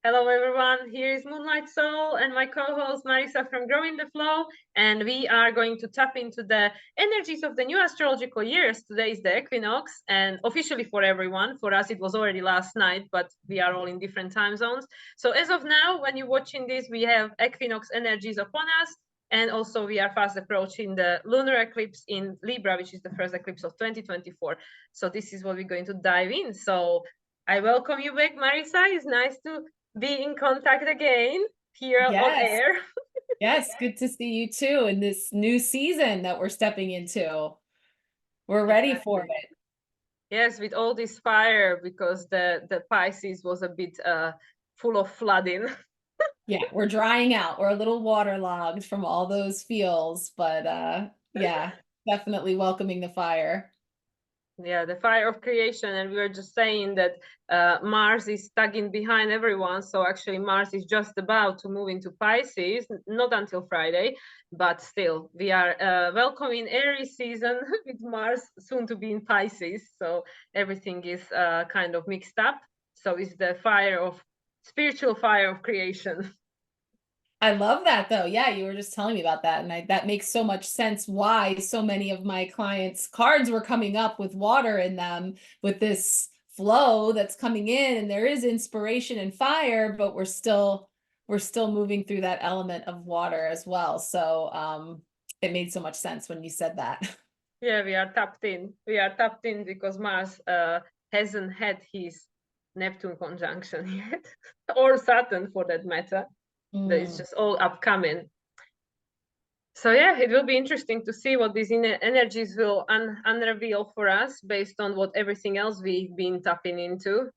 Hello everyone, here is Moonlight Soul and my co-host Marisa from Growing the Flow, and we are going to tap into the energies of the new astrological years. Today is the equinox, and officially for everyone. For us it was already last night, but we are all in different time zones. So as of now, when you're watching this, we have equinox energies upon us, and also we are fast approaching the lunar eclipse in Libra, which is the first eclipse of 2024. So this is what we're going to dive in. So I welcome you back, Marisa. It's nice to be in contact again here on air. Yes, good to see you too in this new season that we're stepping into. We're ready for it. Yes, with all this fire, because the Pisces was a bit full of flooding. Yeah, we're drying out. We're a little waterlogged from all those feels, but yeah, definitely welcoming the fire. Yeah, the fire of creation. And we were just saying that Mars is tugging behind everyone. So actually Mars is just about to move into Pisces, not until Friday, but still we are welcoming Aries season with Mars soon to be in Pisces. So everything is kind of mixed up. So it's the fire of spiritual fire of creation. I love that though. Yeah, you were just telling me about that, and that makes so much sense why so many of my clients' cards were coming up with water in them, with this flow that's coming in, and there is inspiration and fire, but we're still moving through that element of water as well. So it made so much sense when you said that. Yeah, we are tapped in. We are tapped in because Mars hasn't had his Neptune conjunction yet, or Saturn for that matter. It's just all upcoming. So yeah, it will be interesting to see what these energies will unreveal for us based on what everything else we've been tapping into.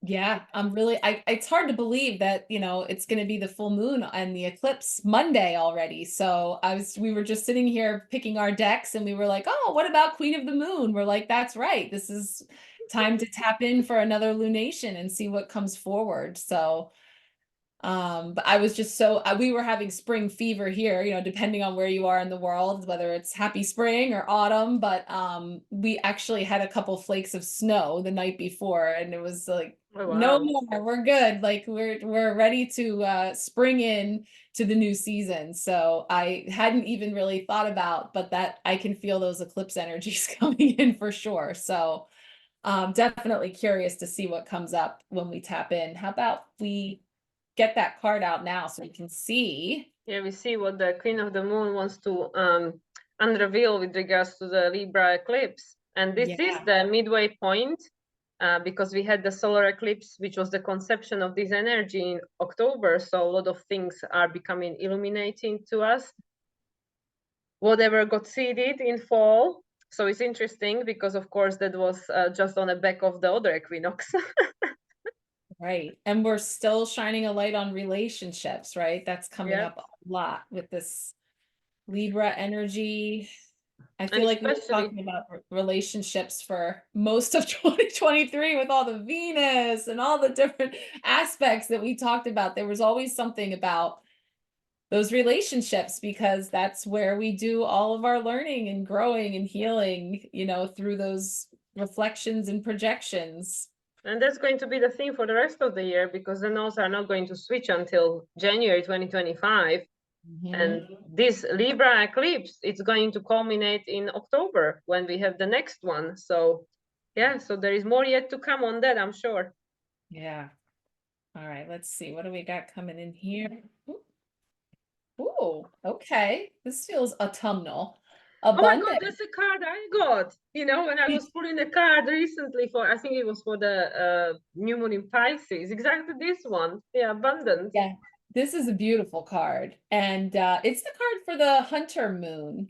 Yeah, it's hard to believe that, it's going to be the full moon and the eclipse Monday already. So we were just sitting here picking our decks and we were like, oh, what about Queen of the Moon? We're like, that's right. This is time to tap in for another lunation and see what comes forward. So but I was just we were having spring fever here, depending on where you are in the world, whether it's happy spring or autumn, but we actually had a couple flakes of snow the night before, and it was like, Oh, wow. no more, we're good. Like we're ready to spring in to the new season. So I hadn't even really thought about, but that I can feel those eclipse energies coming in for sure. So definitely curious to see what comes up when we tap in. How about we get that card out now so we can see? Yeah, we see what the Queen of the Moon wants to unreveal with regards to the Libra eclipse. And this is the midway point, because we had the solar eclipse, which was the conception of this energy in October. So a lot of things are becoming illuminating to us. Whatever got seeded in fall. So it's interesting because, of course, that was just on the back of the other equinox. Right. And we're still shining a light on relationships, right? That's coming up a lot with this Libra energy. I feel like we were talking about relationships for most of 2023 with all the Venus and all the different aspects that we talked about. There was always something about those relationships because that's where we do all of our learning and growing and healing, through those reflections and projections. And that's going to be the theme for the rest of the year, because the nodes are not going to switch until January 2025. And this Libra eclipse, it's going to culminate in October when we have the next one. So yeah, so there is more yet to come on that, I'm sure. Yeah. All right, let's see. What do we got coming in here? Ooh, okay. This feels autumnal. Abundant. Oh my God, that's a card I got. When I was pulling the card recently I think it was for the new moon in Pisces, exactly this one. Yeah, abundance. Yeah, this is a beautiful card. And it's the card for the hunter moon.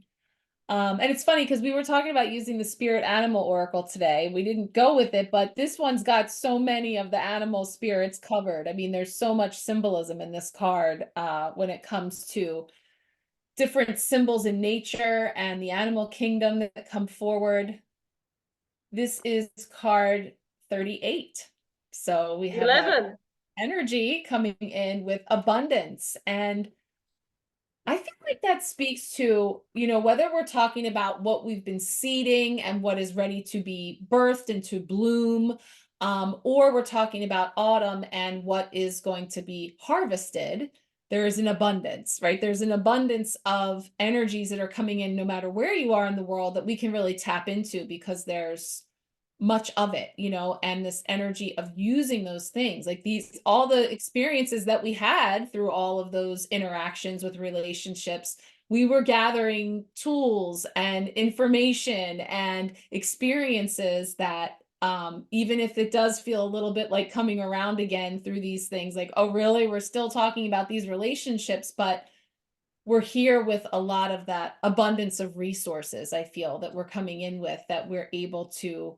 And it's funny because we were talking about using the spirit animal oracle today. We didn't go with it, but this one's got so many of the animal spirits covered. I mean, there's so much symbolism in this card when it comes to different symbols in nature and the animal kingdom that come forward. This is card 38. So we have 11 energy coming in with abundance. And I feel like that speaks to, whether we're talking about what we've been seeding and what is ready to be birthed and to bloom, or we're talking about autumn and what is going to be harvested. There is an abundance, right? There's an abundance of energies that are coming in no matter where you are in the world that we can really tap into because there's much of it, you know, and this energy of using those things, like these, all the experiences that we had through all of those interactions with relationships, we were gathering tools and information and experiences that even if it does feel a little bit like coming around again through these things, like, oh really, we're still talking about these relationships, but we're here with a lot of that abundance of resources, I feel, that we're coming in with, that we're able to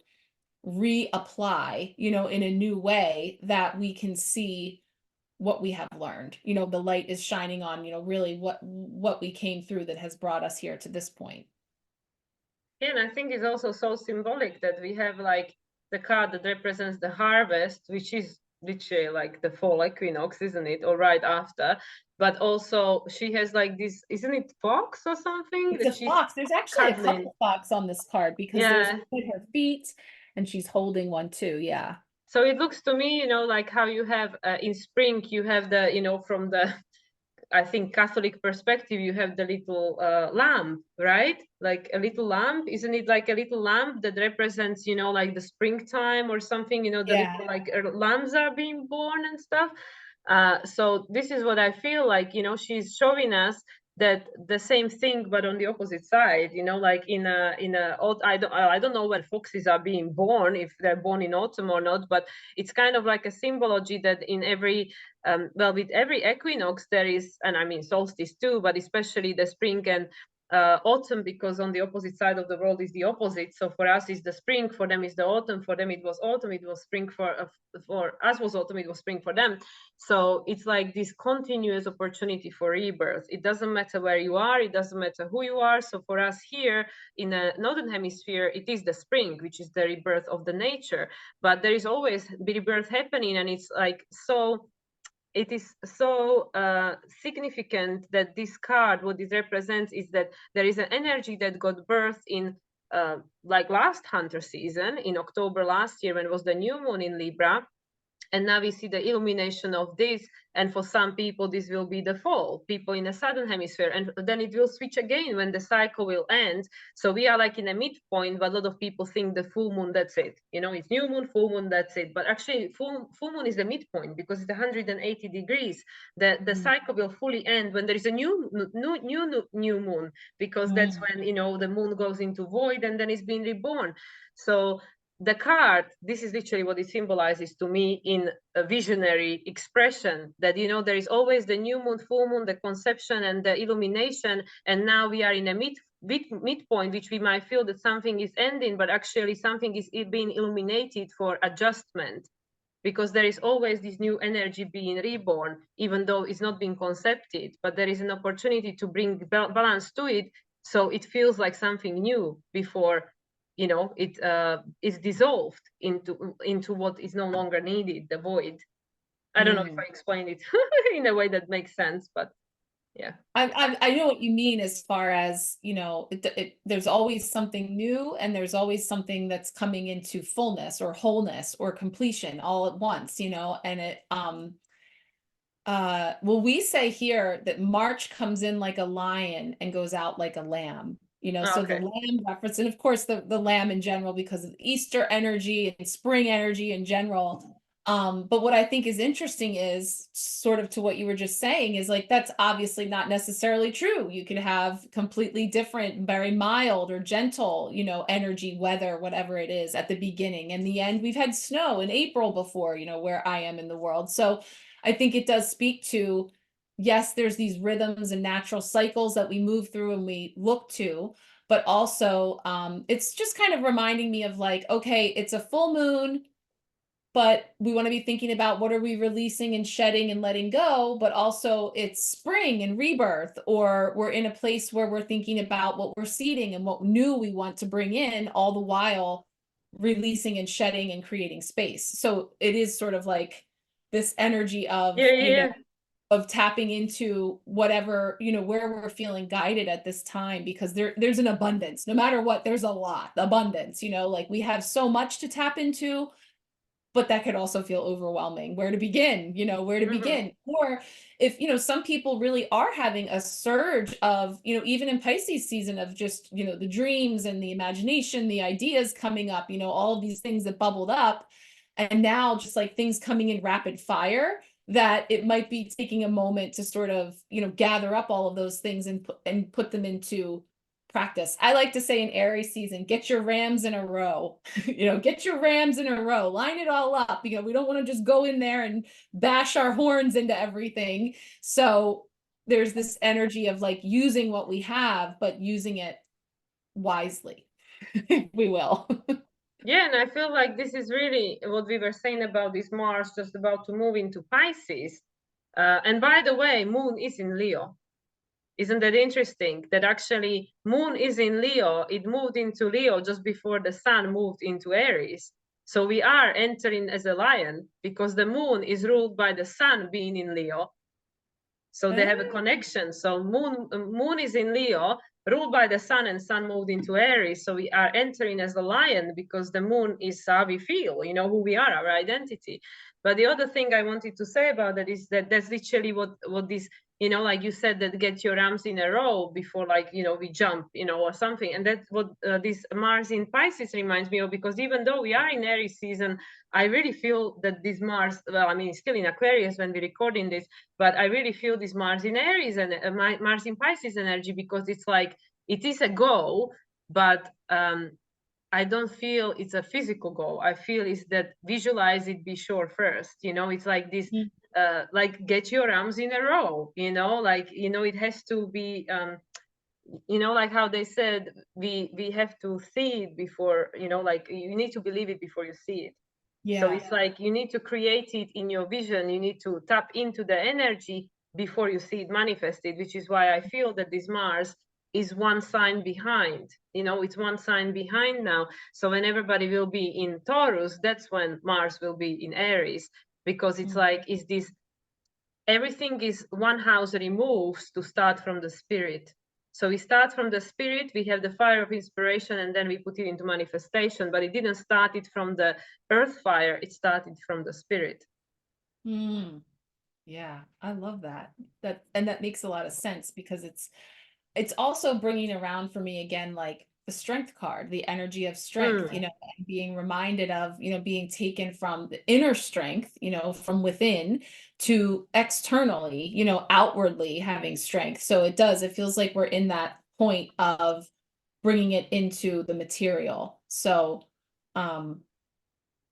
reapply, you know, in a new way that we can see what we have learned. You know, the light is shining on, you know, really what we came through that has brought us here to this point. Yeah, and I think it's also so symbolic that we have like the card that represents the harvest, which is literally like the fall equinox, isn't it? Or right after. But also she has like this, isn't it fox or something? It's That a she's fox. There's actually a cuddling. couple fox on this card because there's Yeah. one at her feet and she's holding one too. Yeah. So it looks to me, you know, like how you have in spring, you have the, you know, from the, I think, Catholic perspective, you have the little lamp, right? Like a little lamp, isn't it like a little lamp that represents, you know, like the springtime or something, you know, the Yeah. little like lambs are being born and stuff. So this is what I feel like, you know, she's showing us that the same thing but on the opposite side, you know, like in a I don't know when foxes are being born, if they're born in autumn or not, but it's kind of like a symbology that in every well, with every equinox there is, and I mean solstice too, but especially the spring and autumn, because on the opposite side of the world is the opposite. So for us is the spring, for them is the autumn, for them it was autumn, it was spring, for us was autumn, it was spring for them. So it's like this continuous opportunity for rebirth. It doesn't matter where you are, it doesn't matter who you are. So for us here in the northern hemisphere, it is the spring, which is the rebirth of the nature, but there is always rebirth happening, and it's like so, it is so significant that this card, what it represents is that there is an energy that got birthed in like last hunter season in October last year, when it was the new moon in Libra. And now we see the illumination of this, and for some people this will be the fall, people in the southern hemisphere, and then it will switch again when the cycle will end. So we are like in a midpoint, but a lot of people think the full moon, that's it, you know, it's new moon, full moon, that's it. But actually full moon is the midpoint, because it's 180 degrees. The cycle will fully end when there is a new moon, because that's when, you know, the moon goes into void and then it's being reborn. So the card, this is literally what it symbolizes to me in a visionary expression, that, you know, there is always the new moon, full moon, the conception and the illumination, and now we are in a midpoint, which we might feel that something is ending, but actually something is being illuminated for adjustment, because there is always this new energy being reborn, even though it's not being concepted, but there is an opportunity to bring balance to it, so it feels like something new before, you know, it is dissolved into what is no longer needed, the void. I don't know if I explained it in a way that makes sense, but yeah. I know what you mean, as far as, you know, there's always something new and there's always something that's coming into fullness or wholeness or completion all at once, you know, and it well, we say here that March comes in like a lion and goes out like a lamb. You know, so the Okay. lamb reference, and of course the lamb in general, because of Easter energy and spring energy in general. But what I think is interesting is sort of to what you were just saying, is like, that's obviously not necessarily true. You could have completely different, very mild or gentle, you know, energy, weather, whatever it is at the beginning. And the end, we've had snow in April before, you know, where I am in the world. So I think it does speak to, yes, there's these rhythms and natural cycles that we move through and we look to, but also it's just kind of reminding me of like, okay, it's a full moon, but we want to be thinking about what are we releasing and shedding and letting go, but also it's spring and rebirth, or we're in a place where we're thinking about what we're seeding and what new we want to bring in, all the while releasing and shedding and creating space. So it is sort of like this energy of, you know, of tapping into whatever, you know, where we're feeling guided at this time, because there's an abundance, no matter what, there's a lot abundance, you know, like we have so much to tap into, but that could also feel overwhelming. Where to begin, where to begin? Or if, some people really are having a surge of, even in Pisces season of just, the dreams and the imagination, the ideas coming up, all of these things that bubbled up. And now just like things coming in rapid fire, that it might be taking a moment to sort of, gather up all of those things and put them into practice. I like to say in Aries season, get your rams in a row, get your rams in a row, line it all up. We don't want to just go in there and bash our horns into everything. So there's this energy of like using what we have, but using it wisely. We will. Yeah, and I feel like this is really what we were saying about this Mars just about to move into Pisces. And by the way, Moon is in Leo. Isn't that interesting that actually Moon is in Leo? It moved into Leo just before the Sun moved into Aries. So we are entering as a lion because the Moon is ruled by the Sun being in Leo. So they have a connection. So Moon is in Leo, ruled by the Sun, and Sun moved into Aries. So we are entering as a lion because the Moon is how we feel, who we are, our identity. But the other thing I wanted to say about that is that that's literally what this, like you said, that get your arms in a row before, like, we jump, or something. And that's what this Mars in Pisces reminds me of, because even though we are in Aries season, I really feel that this Mars, well, I mean, it's still in Aquarius when we're recording this, but I really feel this Mars in Aries and Mars in Pisces energy, because it's like, it is a goal, but I don't feel it's a physical goal. I feel it's that visualize it, be sure first. It's like this, like get your arms in a row. Like it has to be, like how they said, we have to see it before. Like you need to believe it before you see it. Yeah. So it's like you need to create it in your vision. You need to tap into the energy before you see it manifested, which is why I feel that this Mars is one sign behind. It's one sign behind now. So when everybody will be in Taurus, that's when Mars will be in Aries, because it's like, is this, everything is one house removes to start from the spirit. So we start from the spirit, we have the fire of inspiration, and then we put it into manifestation, but it didn't start it from the earth fire, it started from the spirit. Yeah, I love that. And that makes a lot of sense, because it's also bringing around for me again, like the strength card, the energy of strength, and being reminded of, being taken from the inner strength, from within to externally, outwardly having strength. So it feels like we're in that point of bringing it into the material. So,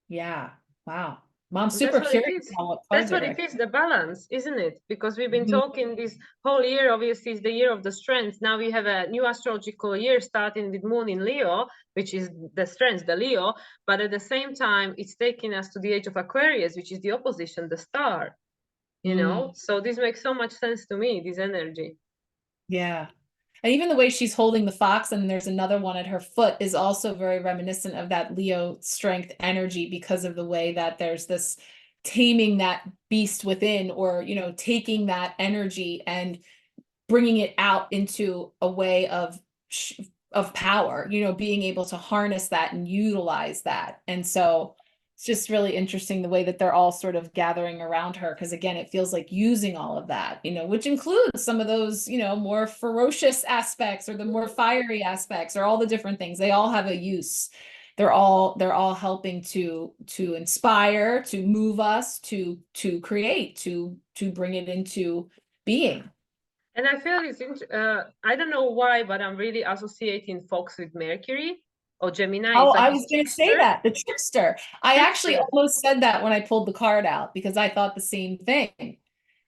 yeah, wow. Mom, super curious. That's what it is, the balance, isn't it? Because we've been talking this whole year, obviously, is the year of the strength. Now we have a new astrological year starting with Moon in Leo, which is the strength, the Leo. But at the same time, it's taking us to the age of Aquarius, which is the opposition, the star. So this makes so much sense to me, this energy. Yeah. And even the way she's holding the fox, and there's another one at her foot, is also very reminiscent of that Leo strength energy, because of the way that there's this taming that beast within, or, taking that energy and bringing it out into a way of power, being able to harness that and utilize that. And so it's just really interesting the way that they're all sort of gathering around her, because again, it feels like using all of that, which includes some of those, more ferocious aspects, or the more fiery aspects, or all the different things. They all have a use. They're all helping to inspire, to move us, to create, to bring it into being. And I feel it's, I don't know why, but I'm really associating Fox with Mercury or Gemini. Oh, like I was going to say that, the trickster. I actually almost said that when I pulled the card out, because I thought the same thing.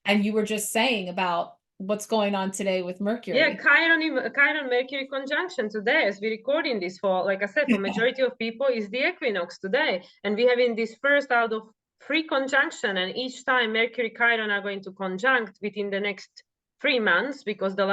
And you were just saying about what's going on today with Mercury. Yeah, Chiron Mercury conjunction today, as we're recording this, for, like I said, for majority of people is the equinox today. And we have in this first out of 3 conjunction, and each time Mercury Chiron are going to conjunct within the next 3 months, because the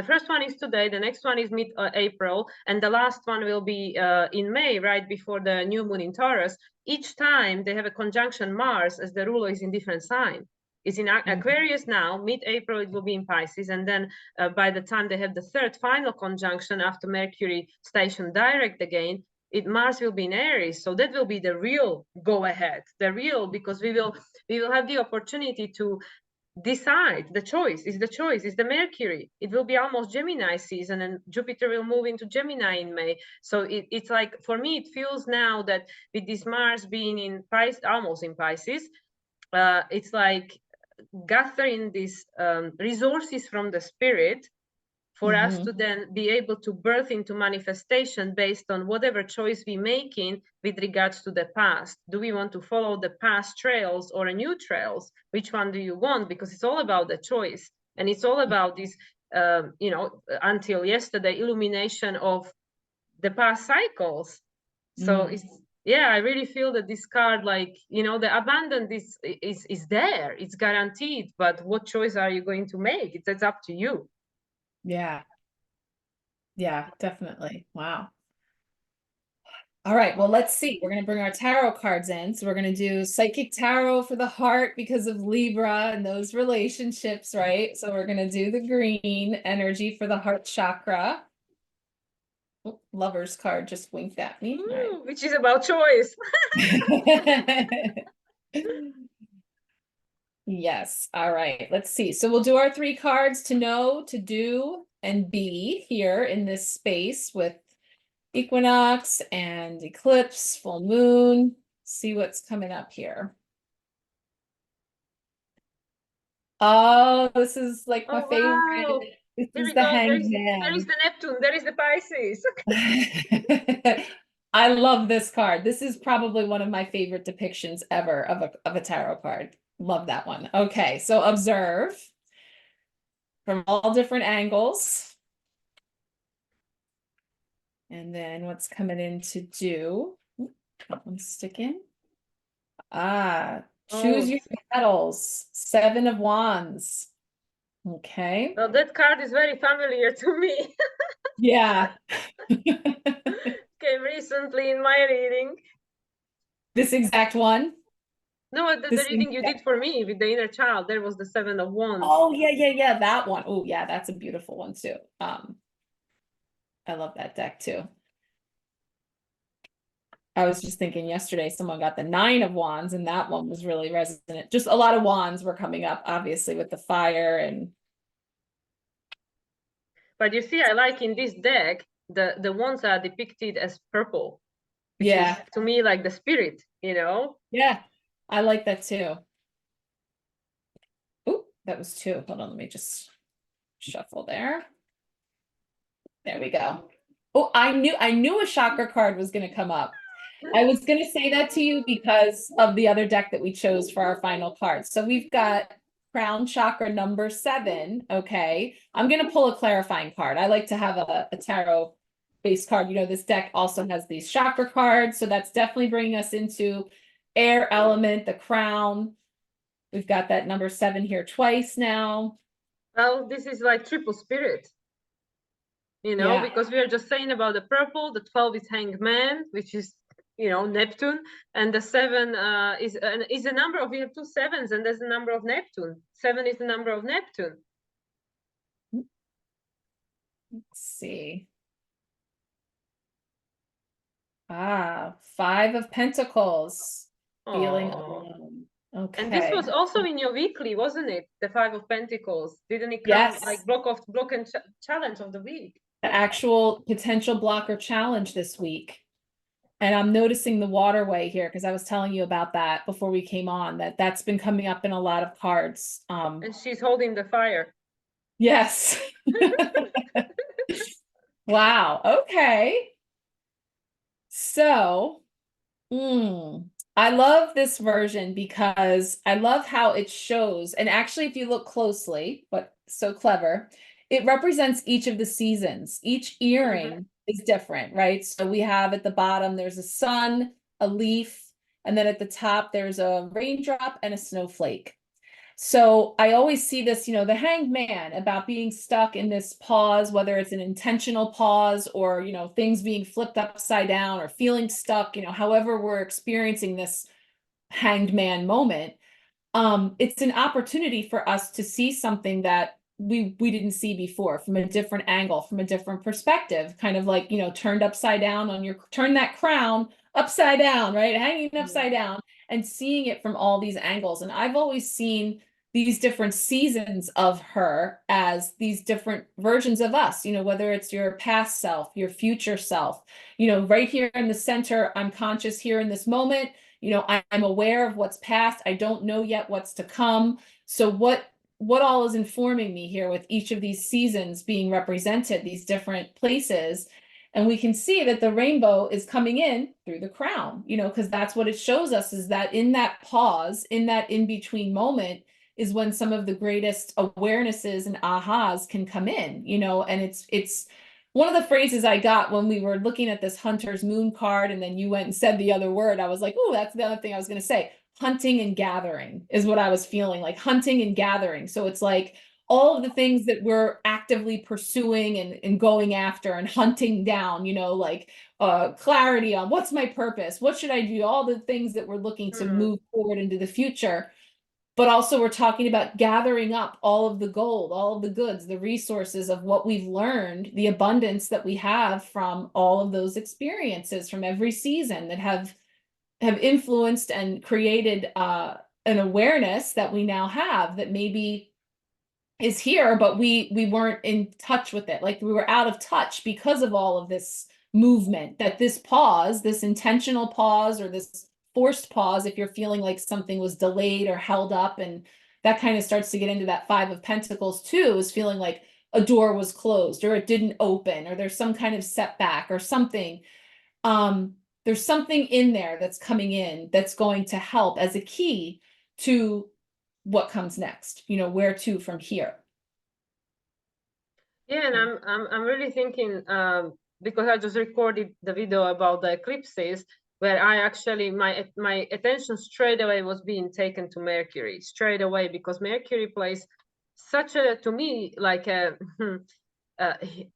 first one is today, the next one is mid-April, and the last one will be in May, right before the new moon in Taurus. Each time they have a conjunction, Mars as the ruler is in different sign. It's in Aquarius now, mid-April it will be in Pisces, and then by the time they have the third final conjunction after Mercury station direct again, Mars will be in Aries, so that will be the real go ahead, the real, because we will have the opportunity to decide. The choice is the Mercury. It will be almost Gemini season, and Jupiter will move into Gemini in May. So it's like, for me, it feels now that with this Mars being in Pisces, almost in Pisces, it's like gathering these resources from the spirit for us to then be able to birth into manifestation based on whatever choice we making with regards to the past. Do we want to follow the past trails or a new trails? Which one do you want? Because it's all about the choice, and it's all about this, until yesterday, illumination of the past cycles. So it's, yeah, I really feel that this card, like, the abundance is there, it's guaranteed, but what choice are you going to make? It's up to you. Yeah. Yeah, definitely. Wow. All right, well, let's see. We're going to bring our tarot cards in. So we're going to do psychic tarot for the heart because of Libra and those relationships, right? So we're going to do the green energy for the heart chakra. Oh, Lover's card just winked at me. Ooh, right. Which is about choice. Yes. All right. Let's see. So we'll do our 3 cards to know, to do, and be here in this space with equinox and eclipse, full moon. See what's coming up here. Oh, this is like my favorite. Wow. This Here is we the go. Hanged There is Man. the Neptune. There is the Pisces. I love this card. This is probably one of my favorite depictions ever of a tarot card. Love that one. Okay, so observe from all different angles. And then what's coming in to do? That one's sticking. Choose your battles. 7 of Wands. Okay. Well, that card is very familiar to me. Yeah. Came recently in my reading. This exact one? No, the reading you did for me with the inner child, there was the 7 of Wands. Oh, yeah, that one. Oh, yeah, that's a beautiful one too. I love that deck too. I was just thinking yesterday, someone got the 9 of Wands, and that one was really resonant. Just a lot of wands were coming up, obviously, with the fire and. But you see, I like in this deck, the wands are depicted as purple. Which Yeah. is, to me, like the spirit, Yeah, I like that too. Oh, that was 2. Hold on, let me just shuffle there. There we go. Oh, I knew a chakra card was going to come up. I was going to say that to you because of the other deck that we chose for our final card. So we've got crown chakra number 7. Okay. I'm going to pull a clarifying card. I like to have a tarot based card. This deck also has these chakra cards. So that's definitely bringing us into air element, the crown. We've got that number 7 here twice now. Well, this is like triple spirit. Because we are just saying about the purple, the 12 is Hanged Man, which is, Neptune, and the 7 is a number of, we have 2 7s, and there's a number of Neptune. 7 is the number of Neptune. Let's see. 5 of Pentacles. Feeling alone. Okay. And this was also in your weekly, wasn't it? The 5 of Pentacles. Didn't it come like block and challenge of the week? The actual potential blocker challenge this week. And I'm noticing the waterway here because I was telling you about that before we came on, that's been coming up in a lot of cards. And she's holding the fire. Yes. Wow. Okay. So, I love this version because I love how it shows. And actually, if you look closely, but so clever, it represents each of the seasons. Each earring is different, right? So we have at the bottom, there's a sun, a leaf, and then at the top, there's a raindrop and a snowflake. So I always see this, the Hanged Man, about being stuck in this pause, whether it's an intentional pause or, things being flipped upside down or feeling stuck, however we're experiencing this Hanged Man moment. It's an opportunity for us to see something that we didn't see before, from a different angle, from a different perspective, kind of like, you know, turned upside down on your, turn that crown upside down, right? Hanging upside down and seeing it from all these angles. And I've always seen these different seasons of her as these different versions of us, you know, whether it's your past self, your future self, you know, right here in the center, I'm conscious here in this moment, you know, I'm aware of what's past. I don't know yet what's to come. So what all is informing me here with each of these seasons being represented, these different places. And we can see that the rainbow is coming in through the crown, you know, because that's what it shows us, is that in that pause, in that in-between moment, is when some of the greatest awarenesses and ahas can come in, you know. And it's one of the phrases I got when we were looking at this Hunter's Moon card, and then you went and said the other word. I was like, oh, that's the other thing I was going to say. Hunting and gathering is what I was feeling, like hunting and gathering. So it's like all of the things that we're actively pursuing and going after and hunting down, you know, like clarity on what's my purpose, what should I do, all the things that we're looking to move forward into the future. But also we're talking about gathering up all of the gold, all of the goods, the resources of what we've learned, the abundance that we have from all of those experiences from every season that have influenced and created an awareness that we now have that maybe is here, but we weren't in touch with it. Like we were out of touch because of all of this movement, that this pause, this intentional pause, or this forced pause, if you're feeling like something was delayed or held up, and that kind of starts to get into that Five of Pentacles too, is feeling like a door was closed or it didn't open, or there's some kind of setback or something. There's something in there that's coming in that's going to help as a key to what comes next, you know, where to from here. Yeah, and I'm really thinking, because I just recorded the video about the eclipses, where I actually my attention straight away was being taken to Mercury straight away, because Mercury plays such a, to me, like a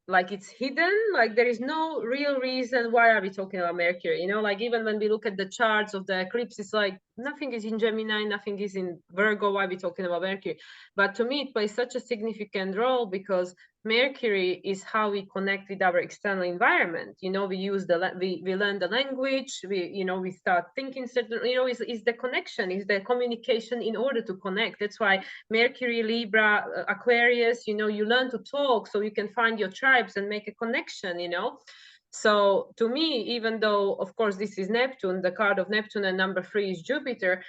like it's hidden, like there is no real reason why are we talking about Mercury, you know, like even when we look at the charts of the eclipse, it's like nothing is in Gemini, nothing is in Virgo, why are we talking about Mercury? But to me it plays such a significant role, because Mercury is how we connect with our external environment. You know, we use we learn the language, you know, we start thinking certain, you know, is the connection, is the communication in order to connect. That's why Mercury, Libra, Aquarius, you know, you learn to talk so you can find your tribes and make a connection, you know. So to me, even though, of course, this is Neptune, the card of Neptune, and number 3 is Jupiter,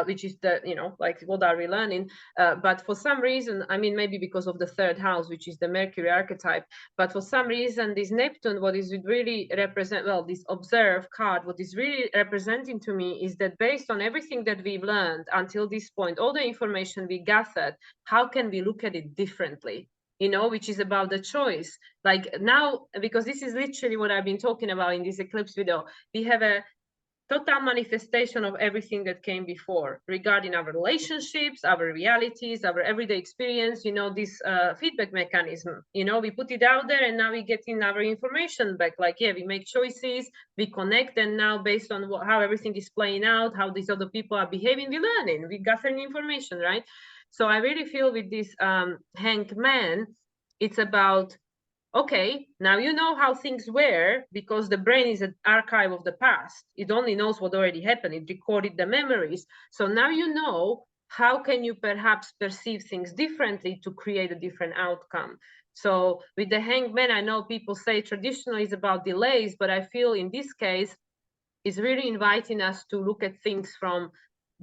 which is the, you know, like what are we learning? But for some reason, I mean, maybe because of the 3rd house, which is the Mercury archetype, but for some reason, this Neptune, what is it really represent, well, this observe card, what is really representing to me is that based on everything that we've learned until this point, all the information we gathered, how can we look at it differently? You know, which is about the choice. Like now, because this is literally what I've been talking about in this eclipse video, we have a total manifestation of everything that came before regarding our relationships, our realities, our everyday experience, you know, this feedback mechanism, you know, we put it out there and now we get in our information back. Like, yeah, we make choices, we connect, and now based on how everything is playing out, how these other people are behaving, we learning, we gathering information, right? So I really feel with this Hanged Man, it's about, okay, now you know how things were, because the brain is an archive of the past. It only knows what already happened. It recorded the memories. So now you know how can you perhaps perceive things differently to create a different outcome. So with the Hanged Man, I know people say traditionally it's about delays, but I feel in this case, it's really inviting us to look at things from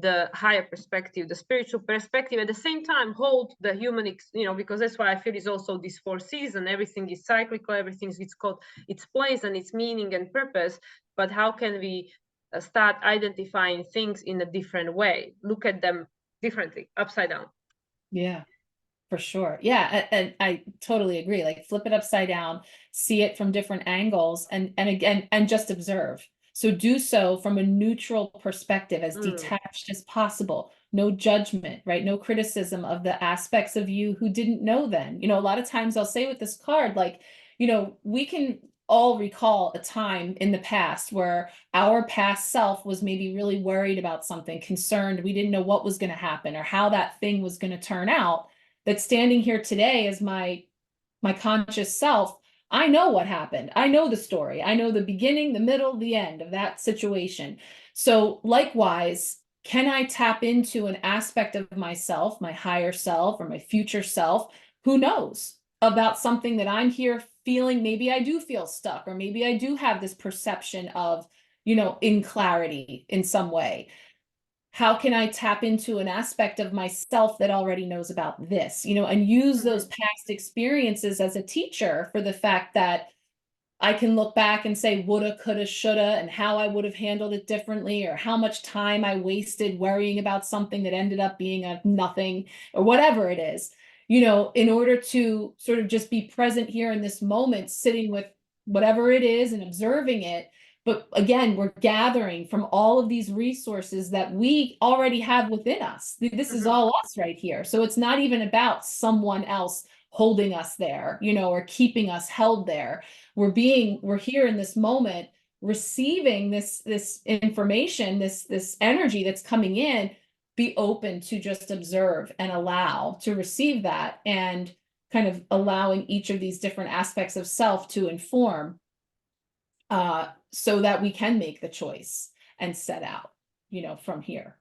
the higher perspective, the spiritual perspective, at the same time hold the human, you know, because that's why I feel is also this 4 season, everything is cyclical, everything is called its place and its meaning and purpose. But how can we start identifying things in a different way, look at them differently, upside down? Yeah, for sure. Yeah, and I totally agree. Like flip it upside down, see it from different angles, and again, and just observe. So do so from a neutral perspective, as detached as possible. No judgment, right? No criticism of the aspects of you who didn't know then. You know, a lot of times I'll say with this card, like, you know, we can all recall a time in the past where our past self was maybe really worried about something, concerned. We didn't know what was going to happen or how that thing was going to turn out. that standing here today as my conscious self, I know what happened. I know the story. I know the beginning, the middle, the end of that situation. So likewise, can I tap into an aspect of myself, my higher self or my future self, who knows, about something that I'm here feeling? Maybe I do feel stuck, or maybe I do have this perception of, in clarity in some way. How can I tap into an aspect of myself that already knows about this, and use those past experiences as a teacher for the fact that I can look back and say woulda, coulda, shoulda, and how I would have handled it differently, or how much time I wasted worrying about something that ended up being a nothing, or whatever it is, in order to sort of just be present here in this moment, sitting with whatever it is and observing it. But again, we're gathering from all of these resources that we already have within us. This is all us right here. So it's not even about someone else holding us there, or keeping us held there. We're here in this moment, receiving this information, this energy that's coming in. Be open to just observe and allow to receive that, and kind of allowing each of these different aspects of self to inform, so that we can make the choice and set out, from here.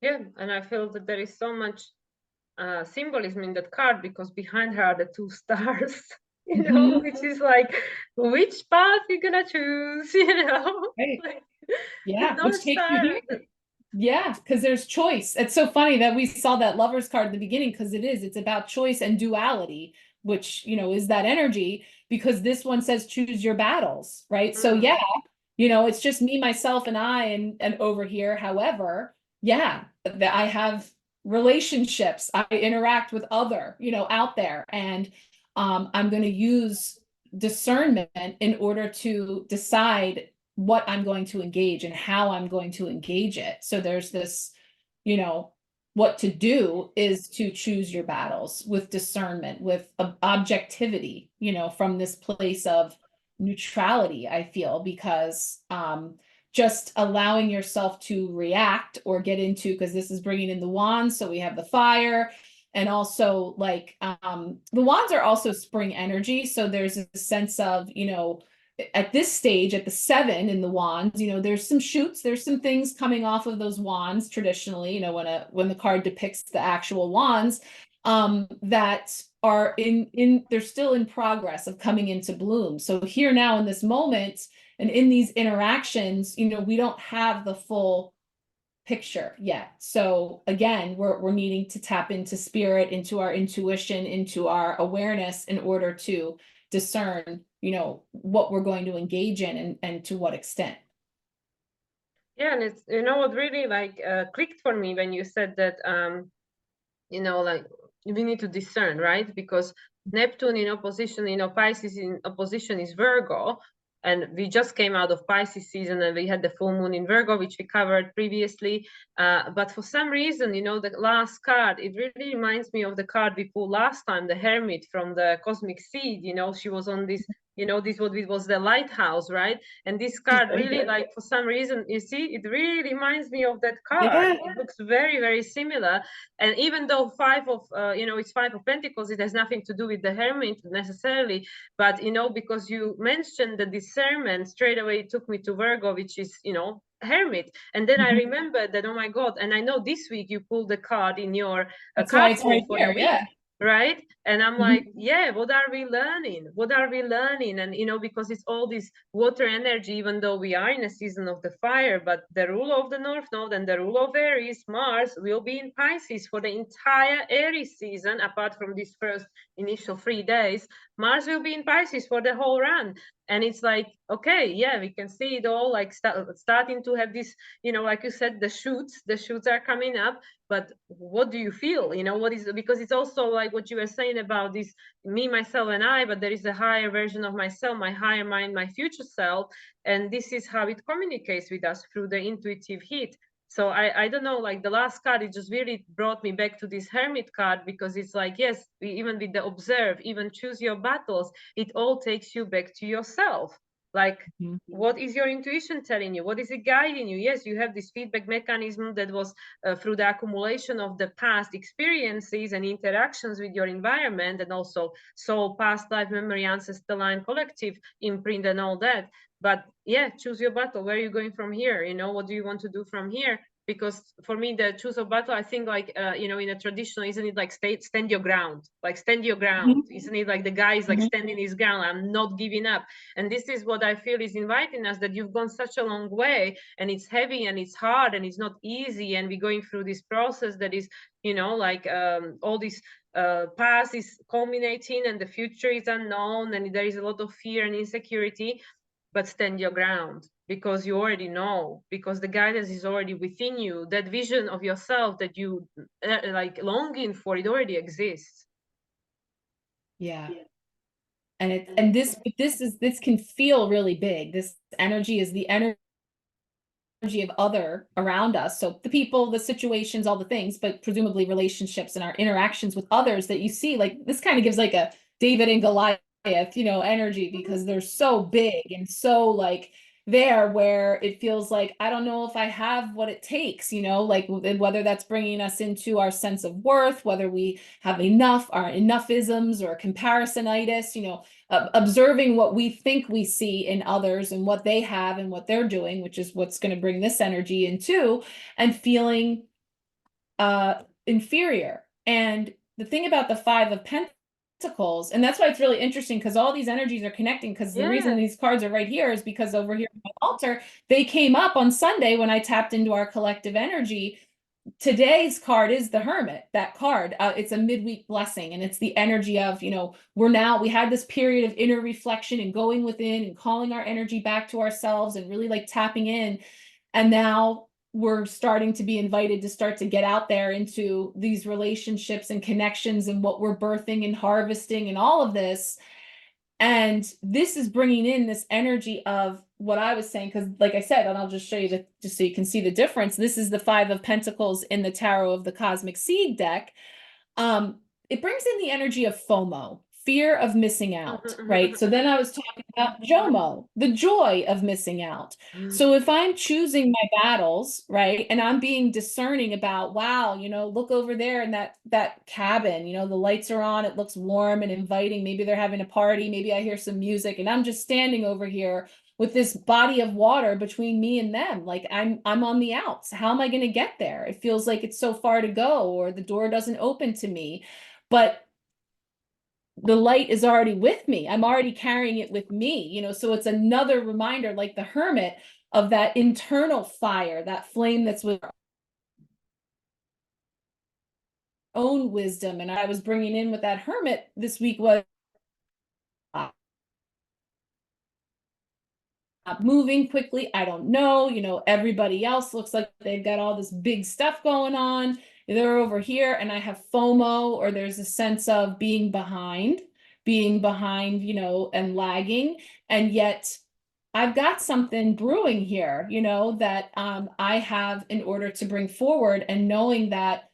Yeah, and I feel that there is so much symbolism in that card, because behind her are the two stars, which is like, which path you're gonna choose, Right. Like, Yeah, North which takes Star. you here. Yeah, because there's choice. It's so funny that we saw that Lovers card at the beginning, because it's about choice and duality, which, is that energy, because this one says choose your battles, right? So yeah, it's just me, myself, and I, and over here. However, yeah, I have relationships. I interact with other, out there, and I'm going to use discernment in order to decide what I'm going to engage and how I'm going to engage it. So there's this, what to do is to choose your battles with discernment, with objectivity, from this place of neutrality, I feel, because just allowing yourself to react or get into, because this is bringing in the wands, so we have the fire, and also like the wands are also spring energy, so there's a sense of, at this stage, at the 7 in the wands, there's some shoots, there's some things coming off of those wands traditionally, when the card depicts the actual wands, that are they're still in progress of coming into bloom. So here now in this moment and in these interactions, we don't have the full picture yet. So again, we're needing to tap into spirit, into our intuition, into our awareness, in order to discern, what we're going to engage in, and to what extent. Yeah, and it's, what really like clicked for me when you said that, like we need to discern, right? Because Neptune in opposition, Pisces in opposition is Virgo, and we just came out of Pisces season, and we had the full moon in Virgo, which we covered previously. But for some reason, the last card, it really reminds me of the card we pulled last time, the Hermit from the Cosmic Seed. She was on this, this what it was, the lighthouse, right? And this card really, like, for some reason, you see, it really reminds me of that card. Yeah. It looks very, very similar. And even though it's 5 of Pentacles, it has nothing to do with the Hermit necessarily. But, because you mentioned the discernment, straight away it took me to Virgo, which is, Hermit. And then I remembered that, oh my God, and I know this week you pulled the card in your card pool for the week. Yeah. Right? And I'm like, yeah, what are we learning? What are we learning? And, because it's all this water energy, even though we are in a season of the fire, but the ruler of the North Node and the ruler of Aries, Mars, will be in Pisces for the entire Aries season, apart from these first initial 3 days. Mars will be in Pisces for the whole run. And it's like, okay, yeah, we can see it all like starting to have this, like you said, the shoots are coming up. But what do you feel? What is, because it's also like what you were saying about this, me, myself, and I, but there is a higher version of myself, my higher mind, my future self. And this is how it communicates with us, through the intuitive heat. So I don't know, like the last card, it just really brought me back to this Hermit card, because it's like, yes, even with the observe, even choose your battles, it all takes you back to yourself. Like, Mhm. what is your intuition telling you? What is it guiding you? Yes, you have this feedback mechanism that was through the accumulation of the past experiences and interactions with your environment, and also soul, past life memory, ancestor line, collective imprint, and all that. But yeah, choose your battle. Where are you going from here? You know, what do you want to do from here? Because for me, the choose of battle, I think, like, you know, in a traditional, isn't it like stand your ground? Like, stand your ground. Isn't it like the guy is like standing his ground? I'm not giving up. And this is what I feel is inviting us, that you've gone such a long way, and it's heavy and it's hard and it's not easy. And we're going through this process that is, you know, like all this past is culminating and the future is unknown, and there is a lot of fear and insecurity. But stand your ground, because you already know, because the guidance is already within you. That vision of yourself that you like longing for, it already exists. Yeah. And this can feel really big. This energy is the energy of other around us. So the people, the situations, all the things, but presumably relationships and our interactions with others that you see, like this kind of gives like a David and Goliath, you know, energy, because they're so big and so like there, where it feels like, I don't know if I have what it takes, you know, like whether that's bringing us into our sense of worth, whether we have enough, our enoughisms or comparisonitis, you know, observing what we think we see in others and what they have and what they're doing, which is what's going to bring this energy in too, and feeling inferior. And the thing about the Five of Pentacles, and that's why it's really interesting, because all these energies are connecting, because the reason these cards are right here is because over here on my altar, they came up on Sunday when I tapped into our collective energy. Today's card is the Hermit, that card. It's a midweek blessing, and it's the energy of, you know, we had this period of inner reflection and going within and calling our energy back to ourselves and really like tapping in. And now we're starting to be invited to start to get out there into these relationships and connections and what we're birthing and harvesting and all of this. And this is bringing in this energy of what I was saying, because like I said, and I'll just show you just so you can see the difference. This is the Five of Pentacles in the Tarot of the Cosmic Seed deck. It brings in the energy of FOMO, fear of missing out, right? So then I was talking about JOMO, the joy of missing out. So if I'm choosing my battles, right, and I'm being discerning about, wow, you know, look over there in that cabin, you know, the lights are on, it looks warm and inviting. Maybe they're having a party, maybe I hear some music, and I'm just standing over here with this body of water between me and them. Like I'm on the outs. How am I going to get there? It feels like it's so far to go, or the door doesn't open to me. But the light is already with me. I'm already carrying it with me, you know, so it's another reminder, like the Hermit, of that internal fire, that flame that's with our own wisdom. And I was bringing in with that Hermit this week was moving quickly. I don't know, you know, everybody else looks like they've got all this big stuff going on. They're over here and I have FOMO, or there's a sense of being behind, you know, and lagging. And yet I've got something brewing here, you know, that I have in order to bring forward, and knowing that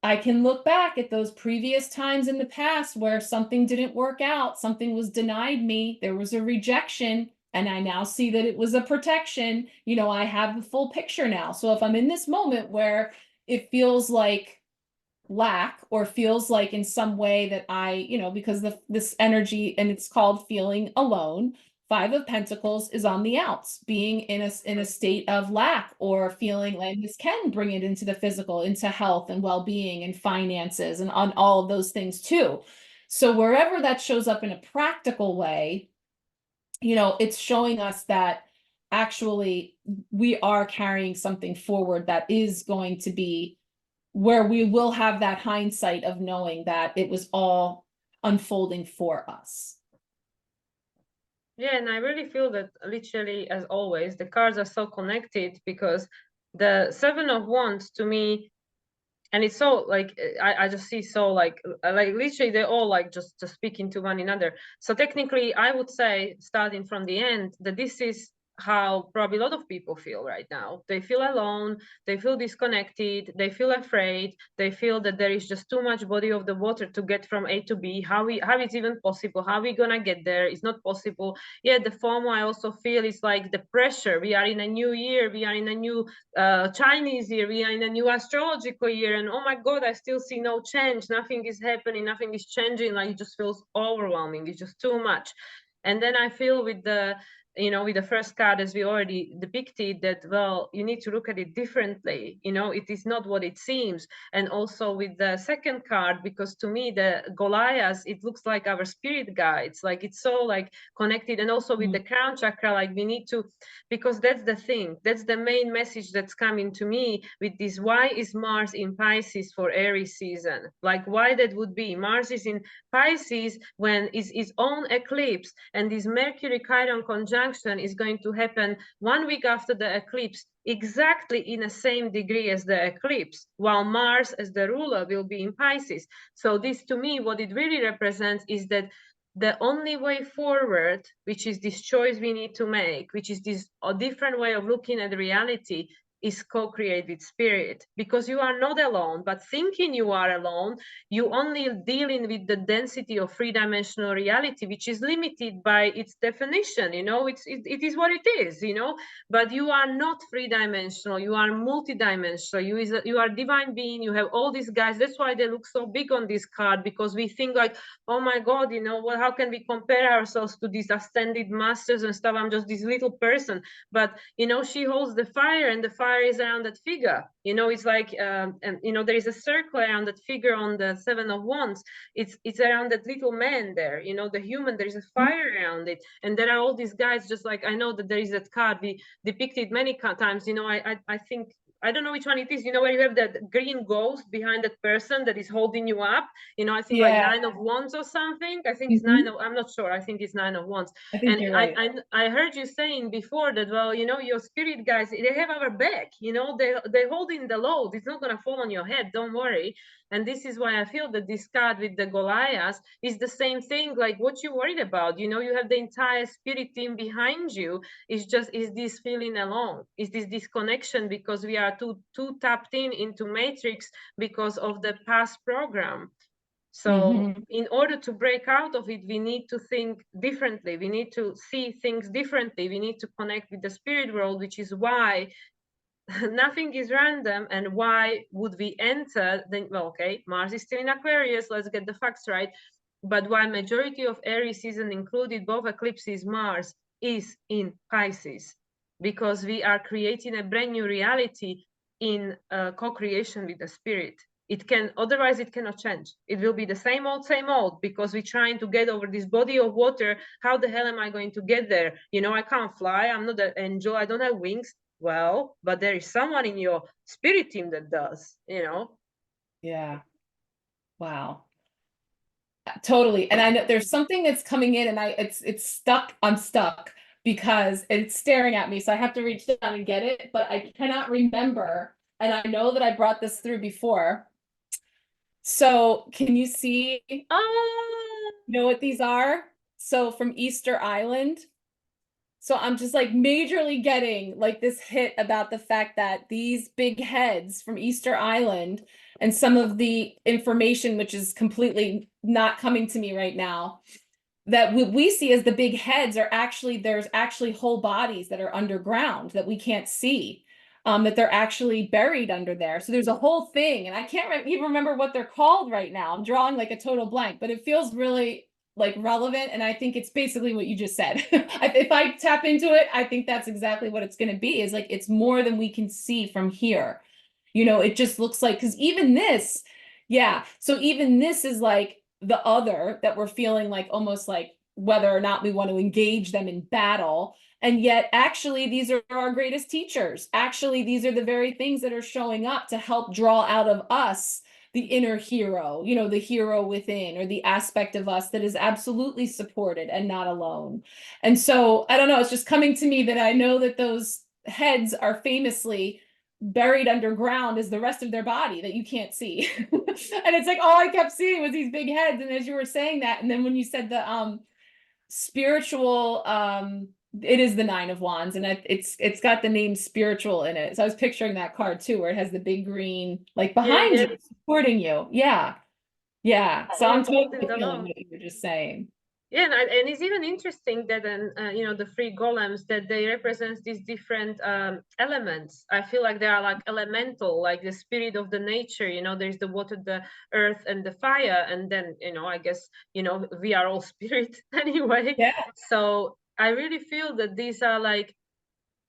I can look back at those previous times in the past where something didn't work out, something was denied me, there was a rejection, and I now see that it was a protection. You know, I have the full picture now. So if I'm in this moment where it feels like lack, or feels like in some way that I, you know, because this energy, and it's called feeling alone. Five of Pentacles is on the outs, being in a state of lack, or feeling like this can bring it into the physical, into health and well-being and finances and on all of those things too. So wherever that shows up in a practical way, you know, it's showing us that actually we are carrying something forward that is going to be where we will have that hindsight of knowing that it was all unfolding for us. Yeah, and I really feel that literally, as always, the cards are so connected, because the Seven of Wands to me, and it's so like I just see so like literally they're all like just speaking to one another. So technically, I would say, starting from the end, that this is how probably a lot of people feel right now. They feel alone, they feel disconnected, they feel afraid, they feel that there is just too much body of the water to get from A to B. How it's even possible? How we gonna get there? It's not possible. Yeah, the FOMO I also feel is like the pressure. We are in a new year, we are in a new Chinese year, we are in a new astrological year, and oh my God, I still see no change. Nothing is happening, nothing is changing. Like, it just feels overwhelming. It's just too much. And then I feel with the with the first card, as we already depicted, that, well, you need to look at it differently. It is not what it seems. And also with the second card, because to me, the Goliaths, it looks like our spirit guides, like it's so like connected. And also with the crown chakra, like we need to, because that's the thing, that's the main message that's coming to me with this. Why is Mars in Pisces for Aries season? Like, why that would be? Mars is in Pisces when is its own eclipse, and this Mercury Chiron conjunction is going to happen 1 week after the eclipse, exactly in the same degree as the eclipse, while Mars as the ruler will be in Pisces. So this, to me, what it really represents is that the only way forward, which is this choice we need to make, which is this a different way of looking at reality, is co-create with spirit, because you are not alone. But thinking you are alone, you only dealing with the density of three-dimensional reality, which is limited by its definition. It is what it is. But you are not three-dimensional. You are multi-dimensional. You are divine being. You have all these guys. That's why they look so big on this card, because we think like, oh my God, well, how can we compare ourselves to these ascended masters and stuff? I'm just this little person. But she holds the fire, and the fire is around that figure. It's like and there is a circle around that figure on the Seven of Wands. It's around that little man there, the human. There is a fire around it, and there are all these guys. Just like, I know that there is that card we depicted many times. I think, I don't know which one it is, where you have that green ghost behind that person that is holding you up. I think like Nine of Wands or something. I think it's I'm not sure. I think it's Nine of Wands. I think you're right. I heard you saying before that, well, your spirit guys, they have our back. They're holding the load. It's not going to fall on your head. Don't worry. And this is why I feel that this card with the Goliaths is the same thing. Like, what you worried about? You have the entire spirit team behind you. Is this feeling alone? Is this disconnection because we are too tapped into matrix because of the past program? So in order to break out of it, we need to think differently. We need to see things differently. We need to connect with the spirit world, which is why nothing is random. And why would we enter then? Well, okay, Mars is still in Aquarius. Let's get the facts right. But why majority of Aries season included both eclipses, Mars is in Pisces, because we are creating a brand new reality in co-creation with the spirit. Otherwise it cannot change. It will be the same old, because we're trying to get over this body of water. How the hell am I going to get there? I can't fly. I'm not an angel. I don't have wings. Well, but there is someone in your spirit team that does, Yeah. Wow. Totally. And I know there's something that's coming in, and it's stuck. I'm stuck because it's staring at me. So I have to reach down and get it, but I cannot remember. And I know that I brought this through before. So can you see, you know what these are? So from Easter Island. So I'm just like majorly getting like this hit about the fact that these big heads from Easter Island, and some of the information, which is completely not coming to me right now, that what we see as the big heads are actually, there's actually whole bodies that are underground that we can't see, that they're actually buried under there. So there's a whole thing, and I can't even remember what they're called right now. I'm drawing like a total blank, but it feels really like relevant. And I think it's basically what you just said. If I tap into it, I think that's exactly what it's going to be, is like, it's more than we can see from here. It just looks like, because even this, so even this is like the other that we're feeling like, almost like whether or not we want to engage them in battle. And yet, actually, these are our greatest teachers. Actually, these are the very things that are showing up to help draw out of us the inner hero, the hero within, or the aspect of us that is absolutely supported and not alone. And so, I don't know, it's just coming to me that I know that those heads are famously buried underground as the rest of their body that you can't see. And it's like, all I kept seeing was these big heads. And as you were saying that, and then when you said the spiritual it is the Nine of Wands, and it's got the name spiritual in it. So I was picturing that card too, where it has the big green, like behind you, supporting you. Yeah. Yeah. So I'm totally feeling what you were just saying. Yeah, and it's even interesting that you know, the three golems, that they represent these different elements. I feel like they are like elemental, like the spirit of the nature. You know, there's the water, the earth, and the fire, and then, you know, I guess, you know, we are all spirit anyway. Yeah. So I really feel that these are like,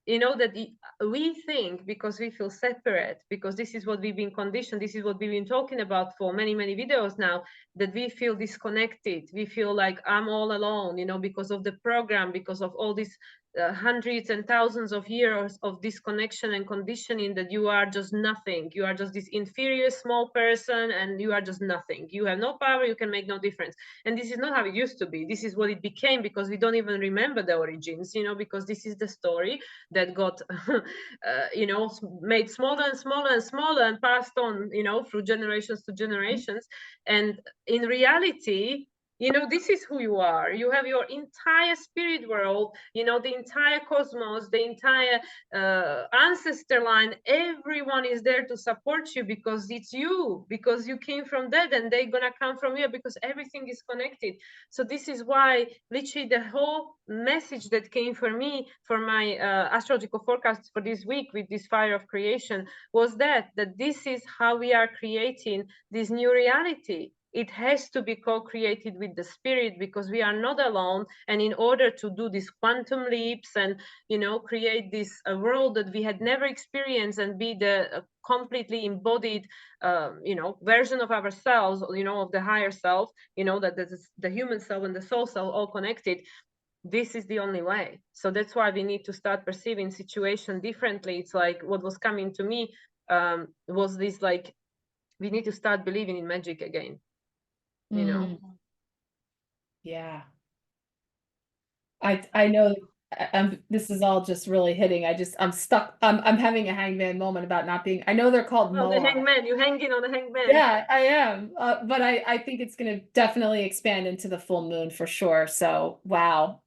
you know, that we think, because we feel separate, because this is what we've been conditioned, this is what we've been talking about for many videos now, that we feel disconnected, we feel like I'm all alone, you know, because of the program, because of all these hundreds and thousands of years of disconnection and conditioning, that you are just nothing, you are just this inferior small person, and you are just nothing, you have no power, you can make no difference. And this is not how it used to be. This is what it became, because we don't even remember the origins, you know, because this is the story that got you know, made smaller and smaller and smaller, and passed on, you know, through generations to generations. And in reality, you know, this is who you are. You have your entire spirit world, you know, the entire cosmos, the entire ancestor line. Everyone is there to support you, because it's you, because you came from that, and they're gonna come from here, because everything is connected. So this is why literally the whole message that came for me for my astrological forecast for this week with this fire of creation was that this is how we are creating this new reality. It has to be co-created with the spirit, because we are not alone. And in order to do these quantum leaps and, you know, create this world that we had never experienced, and be the completely embodied, you know, version of ourselves, you know, of the higher self, you know, that the human self and the soul self all connected, this is the only way. So that's why we need to start perceiving situation differently. It's like what was coming to me was this, like, we need to start believing in magic again. You know. Yeah. I know this is all just really hitting. I'm stuck. I'm having a hangman moment about not being, I know they're called Oh, the Moa. hangman, you're hanging on the hangman. Yeah, I am. But I think it's going to definitely expand into the full moon for sure. So, wow.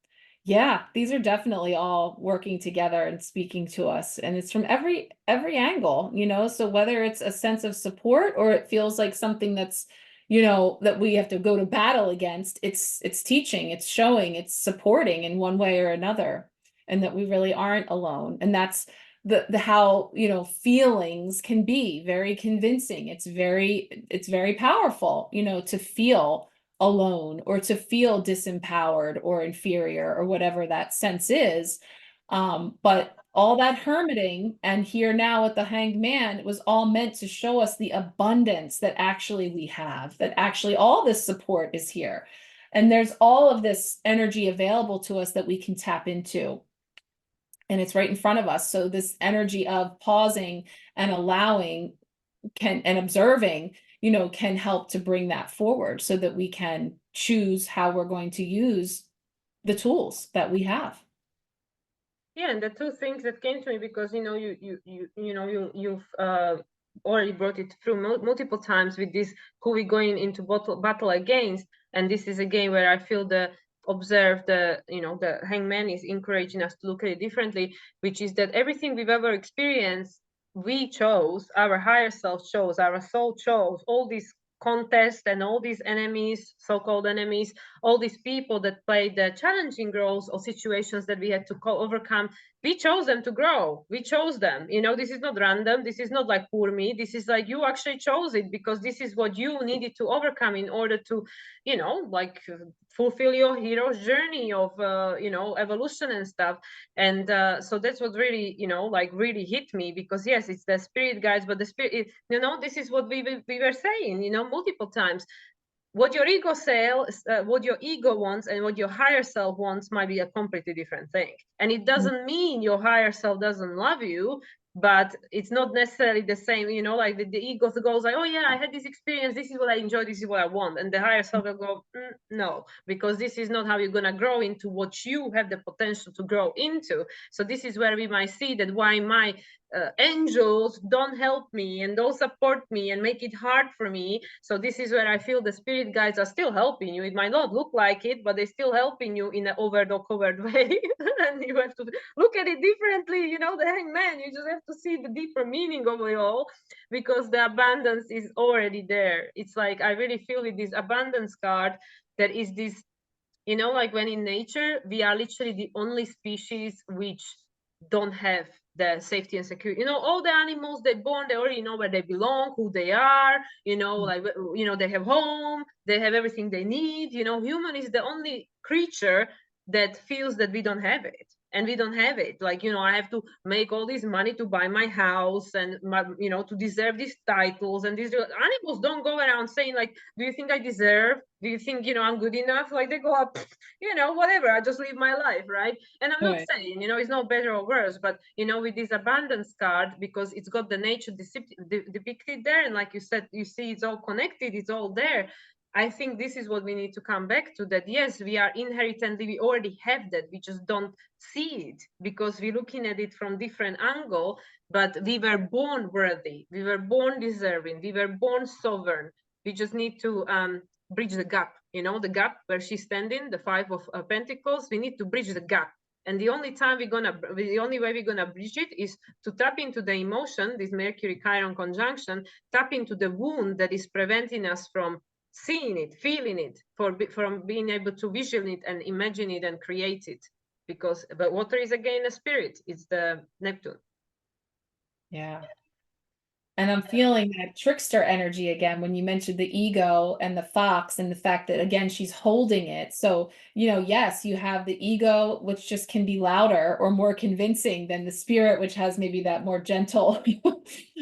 Yeah, these are definitely all working together and speaking to us. And it's from every angle, you know, so whether it's a sense of support, or it feels like something that's, you know, that we have to go to battle against, it's teaching, it's showing, it's supporting in one way or another, and that we really aren't alone. And that's the how, you know, feelings can be very convincing. It's very powerful, you know, to feel alone, or to feel disempowered or inferior, or whatever that sense is. But all that hermiting, and here now with the hanged man, it was all meant to show us the abundance that actually we have, that actually all this support is here. And there's all of this energy available to us that we can tap into. And it's right in front of us. So this energy of pausing and allowing and observing, you know, can help to bring that forward, so that we can choose how we're going to use the tools that we have. Yeah, and the two things that came to me, because, you know, you've already brought it through multiple times with this, who we going into battle against. And this is again where I feel observe the, you know, the hangman is encouraging us to look at it differently, which is that everything we've ever experienced, we chose, our higher self chose, our soul chose, all these contests and all these enemies, so-called enemies, all these people that played the challenging roles or situations that we had to overcome, we chose them to grow. We chose them. You know, this is not random. This is not like poor me. This is like you actually chose it, because this is what you needed to overcome in order to, you know, like fulfill your hero's journey of, you know, evolution and stuff. And so that's what really, you know, like really hit me, because yes, it's the spirit guides, but the spirit, you know, this is what we were saying, you know, multiple times. What your ego says, what your ego wants, and what your higher self wants might be a completely different thing. And it doesn't mean your higher self doesn't love you, but it's not necessarily the same, you know, like the ego goes like, oh yeah, I had this experience, this is what I enjoy, this is what I want. And the higher self will go, no, because this is not how you're going to grow into what you have the potential to grow into. So this is where we might see that why my angels don't help me and don't support me and make it hard for me. So this is where I feel the spirit guides are still helping you. It might not look like it, but they're still helping you in an overt or covert way. And you have to look at it differently, you know, the hangman. You just have to see the deeper meaning of it all, because the abundance is already there. It's like, I really feel with this abundance card, there is this, you know, like when in nature, we are literally the only species which don't have the safety and security. You know, all the animals, they're born, they already know where they belong, who they are, you know, like, you know, they have home, they have everything they need. You know, human is the only creature that feels that we don't have it. And we don't have it. Like, you know, I have to make all this money to buy my house and, my, you know, to deserve these titles. And these animals don't go around saying, like, do you think I deserve? Do you think, you know, I'm good enough? Like, they go up, you know, whatever, I just live my life, right? And I'm not saying, you know, it's no better or worse, but, you know, with this abundance card, because it's got the nature depicted there, and like you said, you see it's all connected, it's all there. I think this is what we need to come back to, that yes, we are inherently, we already have that, we just don't see it because we're looking at it from different angle. But we were born worthy, we were born deserving, we were born sovereign. We just need to bridge the gap, you know, the gap where she's standing, the Five of Pentacles. We need to bridge the gap. And the only way we're gonna bridge it is to tap into the emotion, this Mercury Chiron conjunction, tap into the wound that is preventing us from seeing it, feeling it, from being able to visualize it and imagine it and create it. Because, but water is again a spirit, it's the Neptune. Yeah. And I'm feeling that trickster energy again when you mentioned the ego and the fox, and the fact that, again, she's holding it. So, you know, yes, you have the ego, which just can be louder or more convincing than the spirit, which has maybe that more gentle.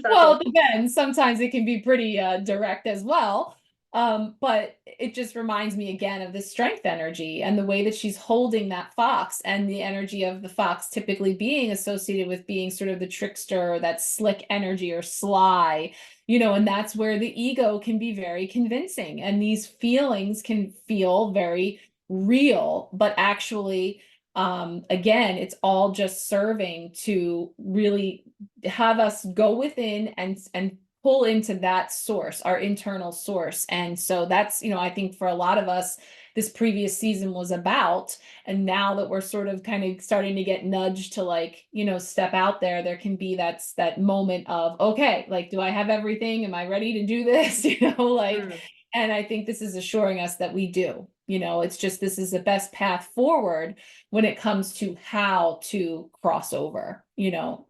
Well, it depends. Sometimes it can be pretty direct as well. But it just reminds me again of the strength energy and the way that she's holding that fox, and the energy of the fox typically being associated with being sort of the trickster, or that slick energy or sly, you know, and that's where the ego can be very convincing. And these feelings can feel very real, but actually, again, it's all just serving to really have us go within and pull into that source, our internal source. And so that's, you know, I think for a lot of us, this previous season was about, and now that we're sort of kind of starting to get nudged to, like, you know, step out there, there can be that moment of, okay, like, do I have everything? Am I ready to do this? You know, like, and I think this is assuring us that we do, you know, it's just, this is the best path forward when it comes to how to cross over, you know.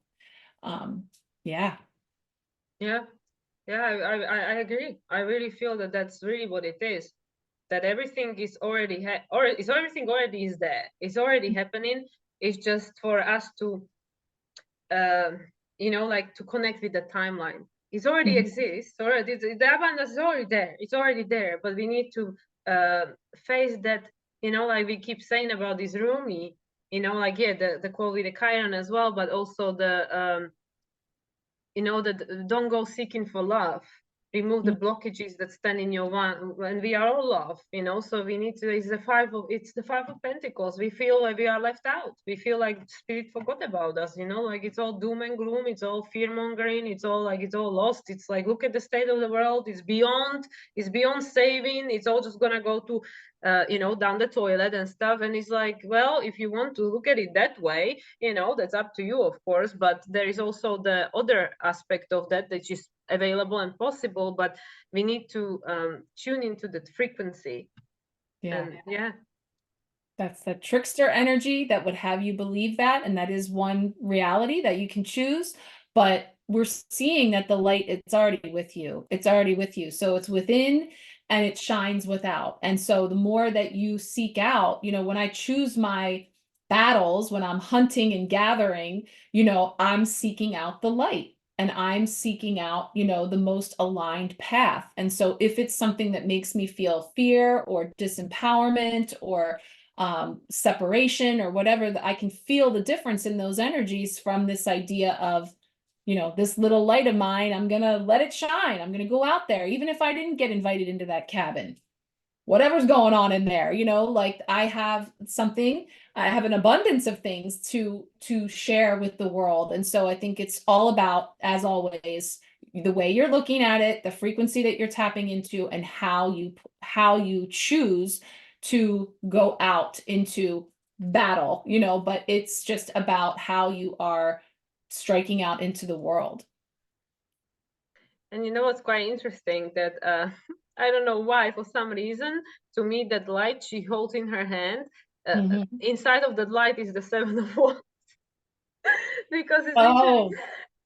Yeah. Yeah, I agree. I really feel that that's really what it is. That everything is already everything already is there. It's already happening. It's just for us to, you know, like, to connect with the timeline. It already exists. Already, the abundance is already there. It's already there. But we need to face that. You know, like we keep saying about this Rumi. You know, like, yeah, the quote with the Chiron as well, but also the you know, that don't go seeking for love. Remove the blockages that stand in your one, and we are all love, you know. So we need to, it's the Five of Pentacles. We feel like we are left out. We feel like spirit forgot about us, you know, like it's all doom and gloom, it's all fear mongering, it's all lost. It's like, look at the state of the world, it's beyond saving, it's all just gonna go to you know, down the toilet and stuff. And it's like, well, if you want to look at it that way, you know, that's up to you, of course. But there is also the other aspect of that is available and possible, but we need to tune into that frequency. And that's the trickster energy that would have you believe that, and that is one reality that you can choose. But we're seeing that the light, it's already with you. So it's within and it shines without. And so the more that you seek out, you know, when I choose my battles, when I'm hunting and gathering, you know, I'm seeking out the light. And I'm seeking out, you know, the most aligned path. And so if it's something that makes me feel fear or disempowerment or separation or whatever, that I can feel the difference in those energies from this idea of, you know, this little light of mine, I'm going to let it shine. I'm going to go out there, even if I didn't get invited into that cabin. whatever's going on in there, you know, like I have an abundance of things to share with the world. And so I think it's all about, as always, the way you're looking at it, the frequency that you're tapping into, and how you choose to go out into battle, you know, but it's just about how you are striking out into the world. And you know what's quite interesting, that I don't know why, for some reason, to me, that light she holds in her hand, inside of that light is the Seven of Wands. Because it's literally,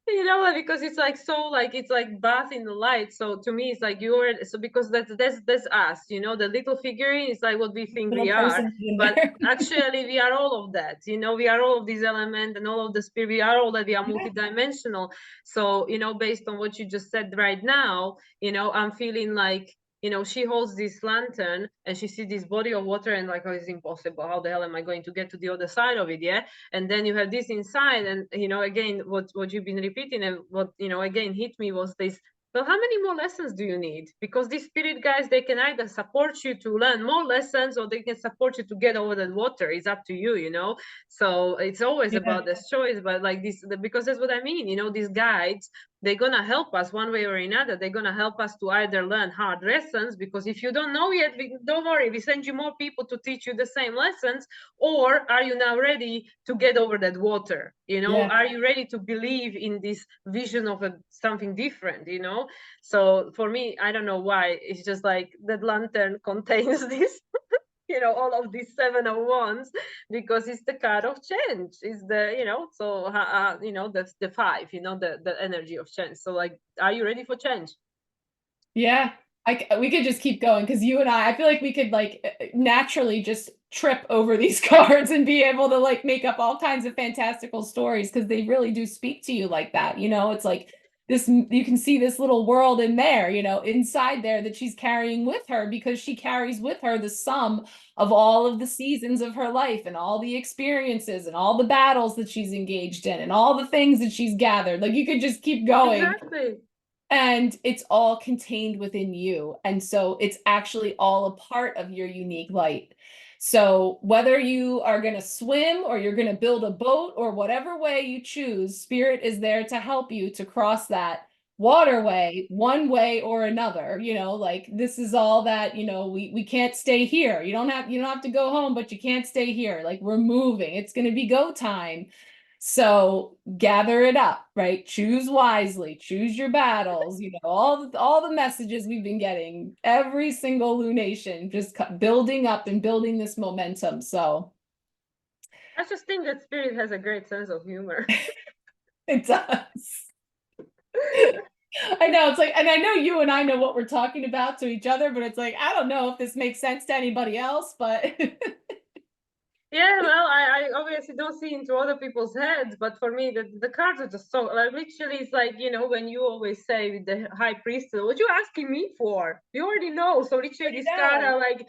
you know, like, because it's like, so like, it's like bath in the light. So to me, it's like you're, so because that's us, you know, the little figurine is like what we think we are, but actually we are all of that, you know, we are all of these elements and all of the spirit, we are all that, we are multidimensional. So, you know, based on what you just said right now, you know, I'm feeling like, you know, she holds this lantern and she sees this body of water and like, oh, it's impossible. How the hell am I going to get to the other side of it? Yeah. And then you have this inside, and, you know, again, what you've been repeating and what, you know, again, hit me was this, well, how many more lessons do you need? Because these spirit guides, they can either support you to learn more lessons or they can support you to get over that water. It's up to you, you know? So it's always about this choice, but like this, because that's what I mean, you know, these guides, they're going to help us one way or another. They're going to help us to either learn hard lessons, because if you don't know yet, don't worry, we send you more people to teach you the same lessons. Or are you now ready to get over that water? You know, are you ready to believe in this vision of something different, you know? So for me, I don't know why, it's just like that lantern contains this, you know, all of these Seven of Wands, because it's the card of change. Is the, you know, so you know, that's the five, you know, the energy of change. So like, are you ready for change? Yeah, we could just keep going, because you and I feel like we could like naturally just trip over these cards and be able to like make up all kinds of fantastical stories, because they really do speak to you like that. You know, it's like this, you can see this little world in there, you know, inside there that she's carrying with her, because she carries with her the sum of all of the seasons of her life and all the experiences and all the battles that she's engaged in and all the things that she's gathered. Like you could just keep going. Exactly. And it's all contained within you. And so it's actually all a part of your unique light. So whether you are going to swim or you're going to build a boat or whatever way you choose, Spirit is there to help you to cross that waterway one way or another. You know, like this is all that, you know, we can't stay here. You don't have to go home, but you can't stay here. Like we're moving. It's going to be go time. So gather it up, right? Choose wisely, choose your battles, you know, all the messages we've been getting, every single lunation, just building up and building this momentum. So I just think that Spirit has a great sense of humor. it does. I know, it's like, and I know you and I know what we're talking about to each other, but it's like, I don't know if this makes sense to anybody else, but Yeah, well, I obviously don't see into other people's heads, but for me, the cards are just so, like, literally, it's like, you know, when you always say with the high priestess, what you asking me for? You already know. So literally, these cards are like,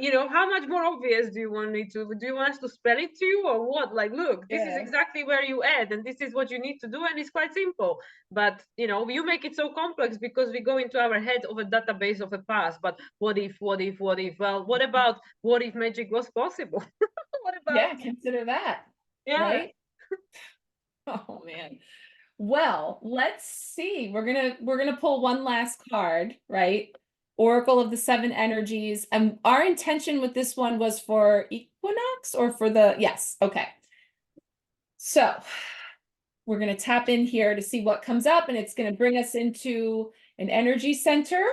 you know, how much more obvious do you want me to? Do you want us to spell it to you or what? Like, look, this is exactly where you add, and this is what you need to do, and it's quite simple. But you know, you make it so complex because we go into our head of a database of a past. But what if? What if? What if? Well, what about what if magic was possible? What about? consider that. Yeah. Right? Oh man. Well, let's see. We're gonna pull one last card, right? Oracle of the Seven Energies. And our intention with this one was for Equinox or for the, yes, okay. So we're gonna tap in here to see what comes up, and it's gonna bring us into an energy center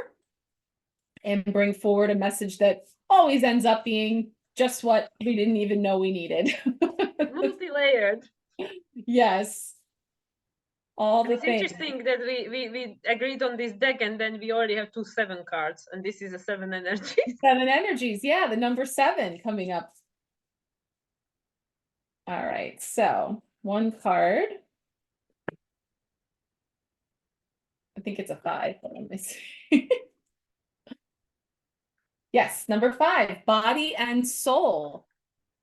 and bring forward a message that always ends up being just what we didn't even know we needed. Multi-layered. Yes. All the It's things. interesting that we agreed on this deck, and then we already have 2 7 cards, and this is a 7 energy. 7 energies, yeah, the number 7 coming up. All right, so one card. I think it's a 5. Let me see. Yes, number 5, body and soul.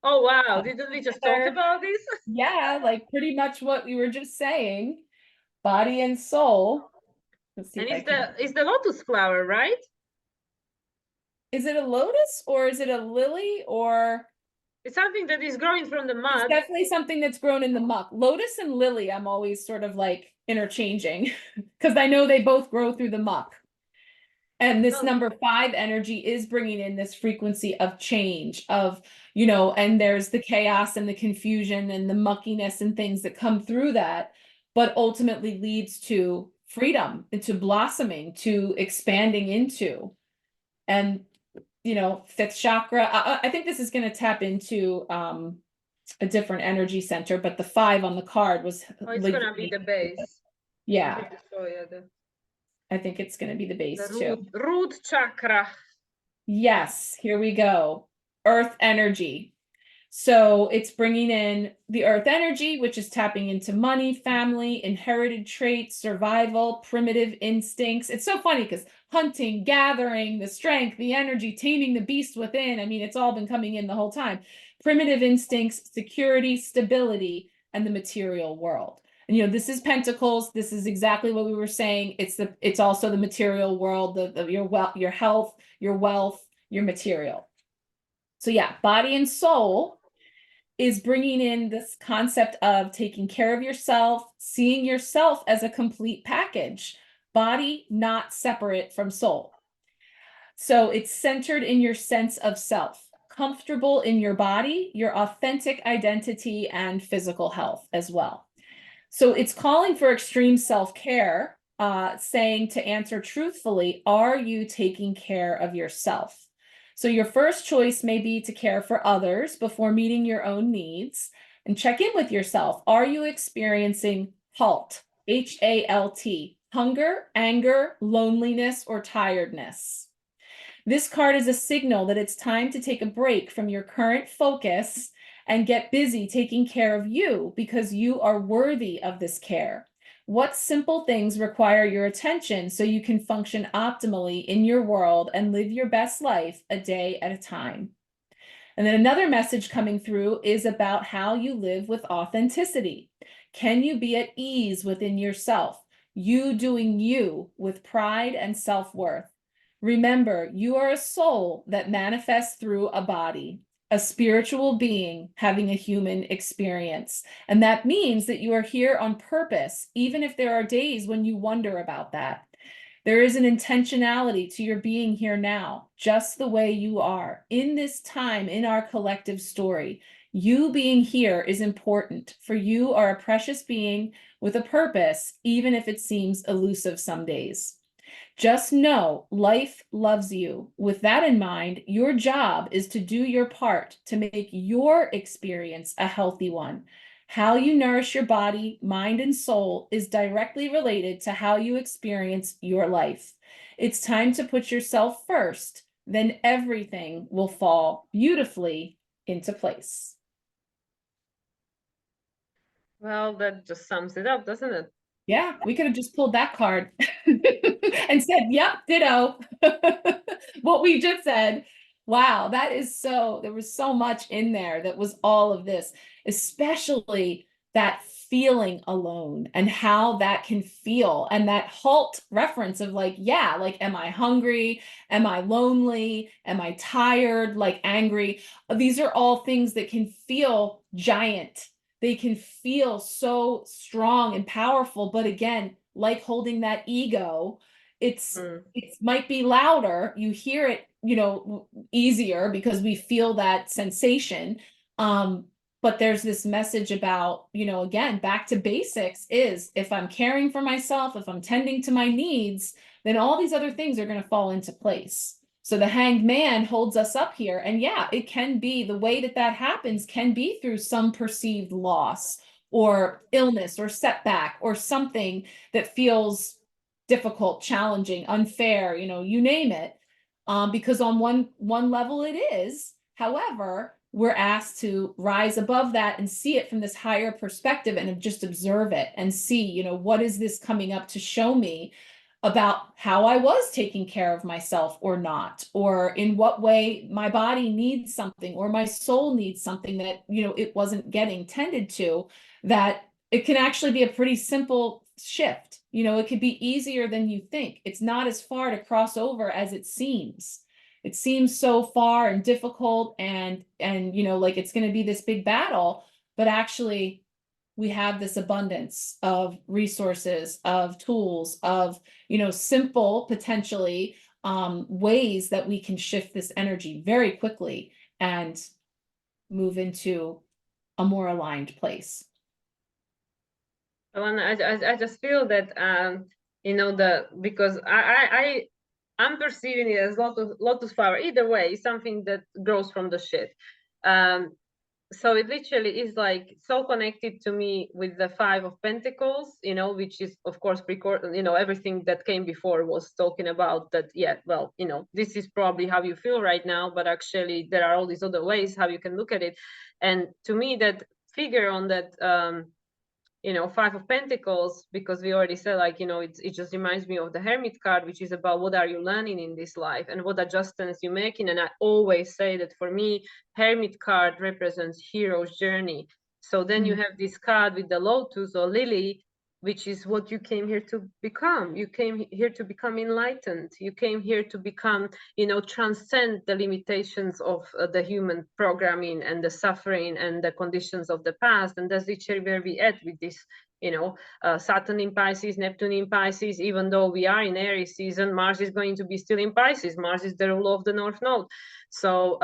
Oh wow, didn't we just talk about this? Yeah, like pretty much what we were just saying. Body and soul. Let's see. And it's the lotus flower, right? is it a lotus or is it a lily or? It's something that is growing from the It's mud. definitely something that's grown in the muck. Lotus and lily, I'm always sort of like interchanging because I know they both grow through the muck. And this Oh. number 5 energy is bringing in this frequency of change, of, you know, and there's the chaos and the confusion and the muckiness and things that come through that, but ultimately leads to freedom, into blossoming, to expanding into. And, you know, 5th chakra, I think this is going to tap into a different energy center, but the 5 on the card was. Oh, it's going to be the base. Yeah. So, yeah, I think it's going to be the base too. Root chakra. Yes, here we go. Earth energy. So it's bringing in the earth energy, which is tapping into money, family, inherited traits, survival, primitive instincts. It's so funny because hunting, gathering, the strength, the energy, taming the beast within. I mean, it's all been coming in the whole time. Primitive instincts, security, stability, and the material world. And, you know, this is Pentacles. This is exactly what we were saying. It's also the material world, your health, your wealth, your material. So yeah, body and soul is bringing in this concept of taking care of yourself, seeing yourself as a complete package, body not separate from soul. So it's centered in your sense of self, comfortable in your body, your authentic identity, and physical health as well. So it's calling for extreme self-care, saying to answer truthfully, are you taking care of yourself? So your first choice may be to care for others before meeting your own needs, and check in with yourself. Are you experiencing HALT, H-A-L-T, hunger, anger, loneliness, or tiredness? This card is a signal that it's time to take a break from your current focus and get busy taking care of you because you are worthy of this care. What simple things require your attention so you can function optimally in your world and live your best life a day at a time? And then another message coming through is about how you live with authenticity. Can you be at ease within yourself? You doing you with pride and self-worth. Remember, you are a soul that manifests through a body, a spiritual being having a human experience. And that means that you are here on purpose, even if there are days when you wonder about that. There is an intentionality to your being here now, just the way you are. In this time, in our collective story, you being here is important, for you are a precious being with a purpose, even if it seems elusive some days. Just know life loves you. With that in mind, your job is to do your part to make your experience a healthy one. How you nourish your body, mind, and soul is directly related to how you experience your life. It's time to put yourself first, then everything will fall beautifully into place. Well, that just sums it up, doesn't it? Yeah, we could have just pulled that card and said, yep, ditto. What we just said. Wow, that is so, there was so much in there that was all of this, especially that feeling alone and how that can feel. And that HALT reference of like, yeah, like, am I hungry? Am I lonely? Am I tired? Like angry? These are all things that can feel giant. They can feel so strong and powerful, but again, like holding that ego, it might be louder. You hear it, you know, easier because we feel that sensation. But there's this message about, you know, again, back to basics is if I'm caring for myself, if I'm tending to my needs, then all these other things are going to fall into place. So the Hanged Man holds us up here. And yeah, it can be the way that that happens can be through some perceived loss or illness or setback or something that feels difficult, challenging, unfair, you know, you name it. Because on one level it is. However, we're asked to rise above that and see it from this higher perspective and just observe it and see, you know, what is this coming up to show me about how I was taking care of myself or not, or in what way my body needs something or my soul needs something that, you know, it wasn't getting tended to, that it can actually be a pretty simple shift. You know, it could be easier than you think. It's not as far to cross over as it seems. it seems so far and difficult and you know, like it's going to be this big battle, but actually we have this abundance of resources, of tools, of, you know, simple potentially ways that we can shift this energy very quickly and move into a more aligned place. Well, and I just feel that you know, because I'm perceiving it as lotus flower. Either way, something that grows from the shit. So it literally is like so connected to me with the Five of Pentacles, you know, which is of course you know, everything that came before was talking about that. Yeah, well, you know, this is probably how you feel right now, but actually there are all these other ways how you can look at it. And to me, that figure on that you know, Five of Pentacles, because we already said, like, you know, it just reminds me of the Hermit card, which is about what are you learning in this life and what adjustments you're making. And I always say that for me, Hermit card represents hero's journey. So then you have this card with the lotus or lily, which is what you came here to become. You came here to become enlightened. You came here to become, you know, transcend the limitations of the human programming and the suffering and the conditions of the past. And that's literally where we at with this, you know, Saturn in Pisces, Neptune in Pisces. Even though we are in Aries season, Mars is going to be still in Pisces. Mars is the ruler of the North Node. So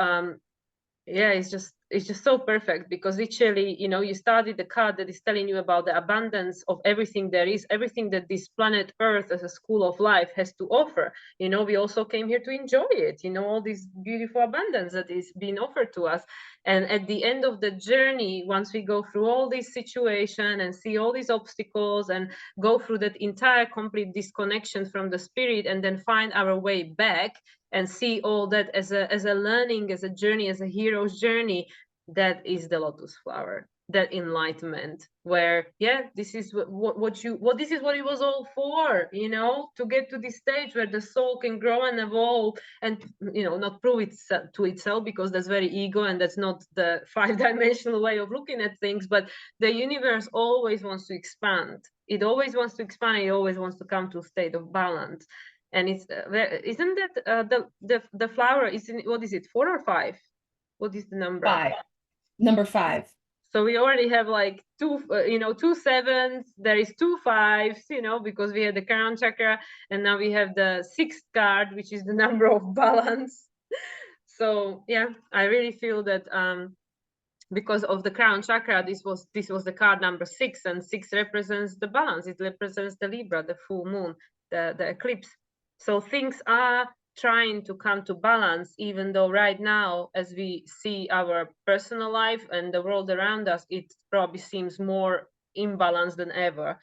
yeah, it's just so perfect, because literally, you know, you started the card that is telling you about the abundance of everything there is, everything that this planet Earth as a school of life has to offer. You know, we also came here to enjoy it, you know, all this beautiful abundance that is being offered to us. And at the end of the journey, once we go through all this situation and see all these obstacles and go through that entire complete disconnection from the spirit, and then find our way back and see all that as a learning, as a journey, as a hero's journey, that is the lotus flower, that enlightenment, where yeah, this is what this is what it was all for, you know, to get to this stage where the soul can grow and evolve and, you know, not prove itself to itself, because that's very ego and that's not the five-dimensional way of looking at things. But the universe always wants to expand. It always wants to expand. It always wants to come to a state of balance. And it's isn't that the flower is in, what is it, 4 or 5? What is the number? 5. Number 5. So we already have like two, you know, 2 7s. There is 2 5s, you know, because we had the crown chakra, and now we have the 6th card, which is the number of balance. So yeah, I really feel that because of the crown chakra, this was the card number 6, and 6 represents the balance. It represents the Libra, the full moon, the eclipse. So things are trying to come to balance, even though right now, as we see our personal life and the world around us, it probably seems more imbalanced than ever.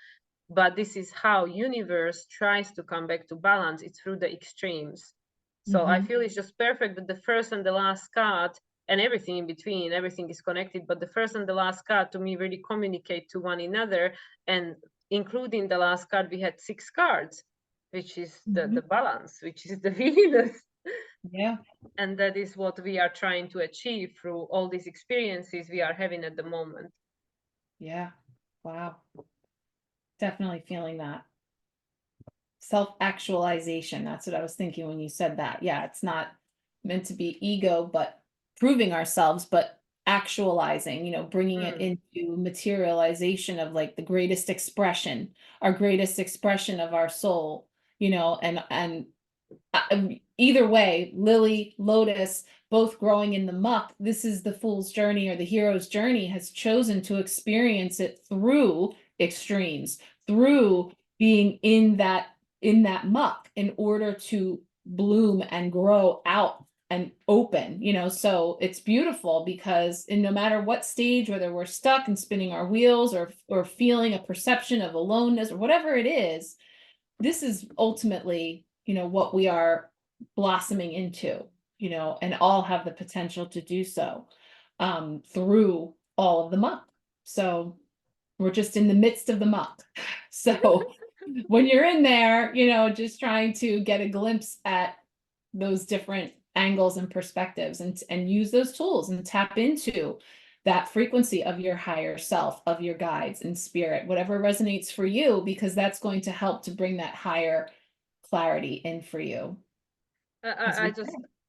But this is how universe tries to come back to balance. It's through the extremes. So I feel it's just perfect that the first and the last card and everything in between, everything is connected. But the first and the last card to me really communicate to one another. And including the last card, we had 6 cards, which is the balance, which is the Venus. Yeah. And that is what we are trying to achieve through all these experiences we are having at the moment. Yeah. Wow. Definitely feeling that. Self-actualization. That's what I was thinking when you said that. Yeah, it's not meant to be ego, but proving ourselves, but actualizing, you know, bringing it into materialization of like the greatest expression, our greatest expression of our soul, you know, and either way, lily, lotus, both growing in the muck. This is the fool's journey, or the hero's journey, has chosen to experience it through extremes, through being in that muck in order to bloom and grow out and open, you know. So it's beautiful, because in no matter what stage, whether we're stuck and spinning our wheels, or feeling a perception of aloneness, or whatever it is, this is ultimately, you know, what we are blossoming into, you know, and all have the potential to do so through all of the muck. So we're just in the midst of the muck. So when you're in there, you know, just trying to get a glimpse at those different angles and perspectives, and use those tools and tap into that frequency of your higher self, of your guides and spirit, whatever resonates for you, because that's going to help to bring that higher clarity in for you.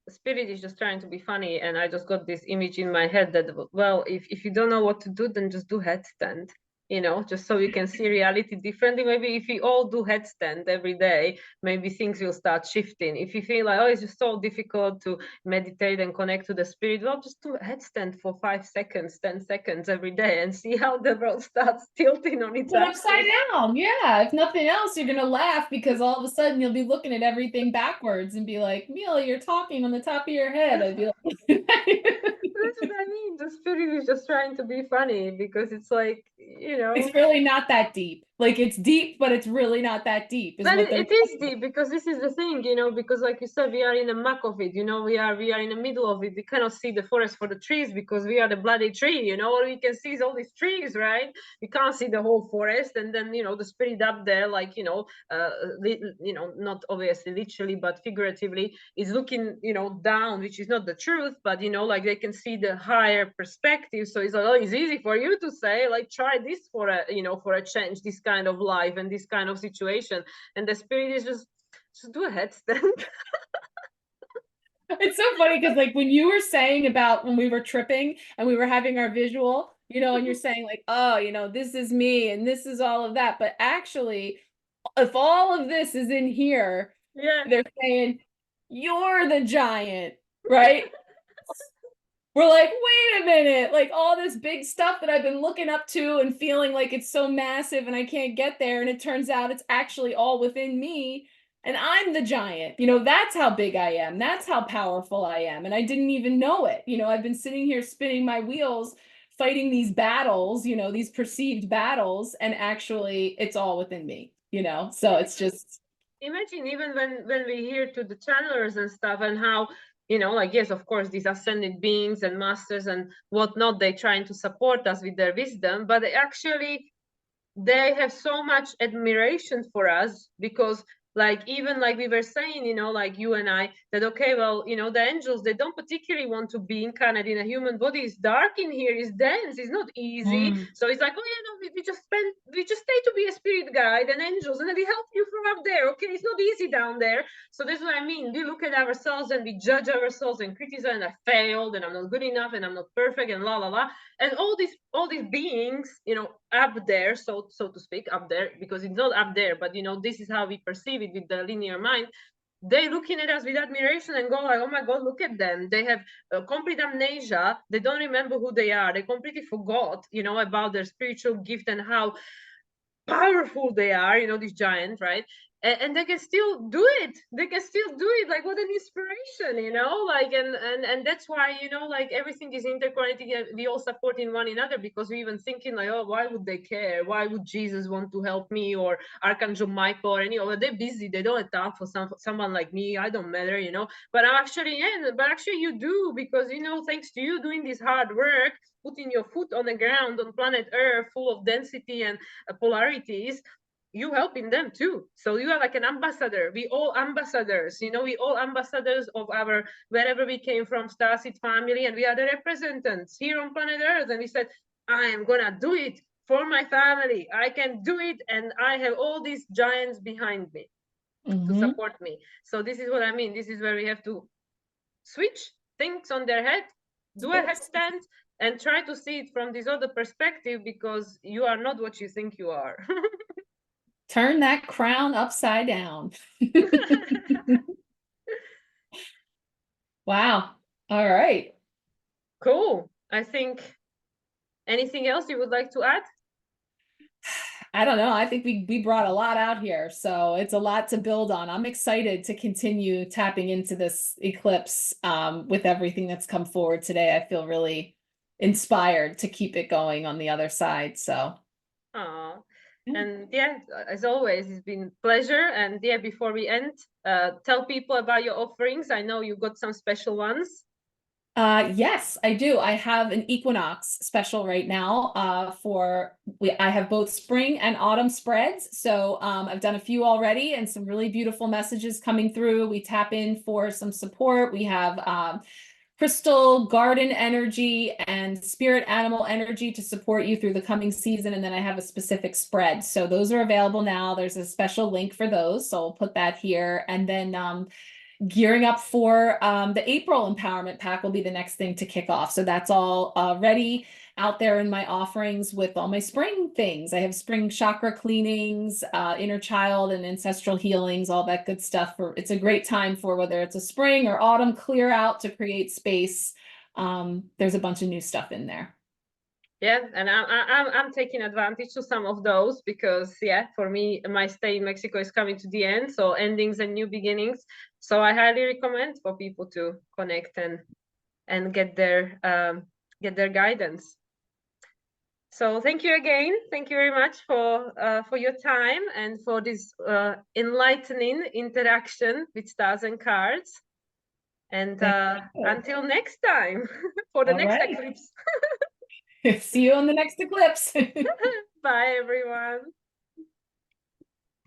Spirit is just trying to be funny, and I just got this image in my head that, well, if you don't know what to do, then just do headstand, you know, just so you can see reality differently. Maybe if we all do headstand every day, maybe things will start shifting. If you feel like, oh, it's just so difficult to meditate and connect to the spirit, well, just do a headstand for 5 seconds, 10 seconds every day, and see how the world starts tilting on its But axis. upside down, yeah. If nothing else, you're gonna laugh because all of a sudden you'll be looking at everything backwards and be like, Mila, you're talking on the top of your head. I'd be like, That's what I mean. The spirit is just trying to be funny, because it's like, you know, it's really not that deep. Like it's deep, but it's really not that deep. Is but what they're it is deep, because this is the thing, you know, because like you said, we are in the muck of it, you know, we are in the middle of it. We cannot see the forest for the trees because we are the bloody tree, you know. All we can see is all these trees, right? We can't see the whole forest. And then, you know, the spirit up there, like, you know, not obviously literally but figuratively, is looking, you know, down, which is not the truth, but, you know, like they can see the higher perspective. So it's like, oh, it's easy for you to say, like, try this for a, you know, for a change, this kind of life and this kind of situation. And the spirit is just do a headstand. It's so funny because like when you were saying about when we were tripping and we were having our visual, you know, and you're saying like, oh, you know, this is me and this is all of that. But actually, if all of this is in here, Yeah, they're saying, you're the giant, right? We're like, wait a minute, like all this big stuff that I've been looking up to and feeling like it's so massive and I can't get there. And it turns out it's actually all within me. And I'm the giant. You know, that's how big I am. That's how powerful I am. And I didn't even know it. You know, I've been sitting here spinning my wheels, fighting these battles, you know, these perceived battles. And actually, it's all within me, you know? So it's just. Imagine even when we hear to the channelers and stuff, and how, you know, like, yes, of course, these ascended beings and masters and whatnot, they trying to support us with their wisdom, but actually they have so much admiration for us, because like, even like we were saying, you know, like you and I, that okay, well, you know, the angels, they don't particularly want to be incarnate in a human body. It's dark in here, it's dense, it's not easy. So it's like, oh yeah, no, we just stay to be a spirit guide and angels, and then we help you from up there. Okay, it's not easy down there. So that's what I mean. We look at ourselves and we judge ourselves and criticize, and I failed and I'm not good enough and I'm not perfect and la la la. And all these beings, you know, up there, so to speak, up there, because it's not up there, but you know, this is how we perceive it with the linear mind. They looking at us with admiration and go like, oh my god, look at them, they have complete amnesia, they don't remember who they are, they completely forgot, you know, about their spiritual gift and how powerful they are, you know, these giants, right? And they can still do it, they can still do it. Like, what an inspiration, you know, like, and that's why, you know, like, everything is interconnected. We all supporting one another, because we even thinking like, oh, why would they care, why would Jesus want to help me, or Archangel Michael, or any other? They're busy, they don't attack for someone like me, I don't matter, you know. But actually, yeah, but actually you do, because, you know, thanks to you doing this hard work, putting your foot on the ground on planet Earth, full of density and polarities, you helping them too. So you are like an ambassador. We all ambassadors, you know, we all ambassadors of our, wherever we came from, starseed family, and we are the representatives here on planet Earth. And we said, I am gonna do it for my family, I can do it, and I have all these giants behind me to support me. So this is what I mean. This is where we have to switch things on their head, do a headstand, and try to see it from this other perspective, because you are not what you think you are. Turn that crown upside down. Wow. All right. Cool. I think, anything else you would like to add? I don't know. I think we brought a lot out here, so it's a lot to build on. I'm excited to continue tapping into this eclipse with everything that's come forward today. I feel really inspired to keep it going on the other side. So, and yeah, as always, it's been a pleasure. And yeah, before we end, tell people about your offerings. I know you got some special ones. Yes, I do. I have an equinox special right now. I have both spring and autumn spreads. So I've done a few already, and some really beautiful messages coming through. We tap in for some support. We have crystal garden energy and spirit animal energy to support you through the coming season. And then I have a specific spread. So those are available now. There's a special link for those. So I'll put that here. And then gearing up for the April empowerment pack will be the next thing to kick off. So that's all ready out there in my offerings with all my spring things. I have spring chakra cleanings, inner child and ancestral healings, all that good stuff. It's a great time for whether it's a spring or autumn clear out to create space. There's a bunch of new stuff in there. Yeah, and I'm taking advantage of some of those because yeah, for me, my stay in Mexico is coming to the end, so endings and new beginnings. So I highly recommend for people to connect and get their guidance. So thank you again. Thank you very much for your time and for this enlightening interaction with stars and cards. And until next time for the next eclipse. See you on the next eclipse. Bye, everyone.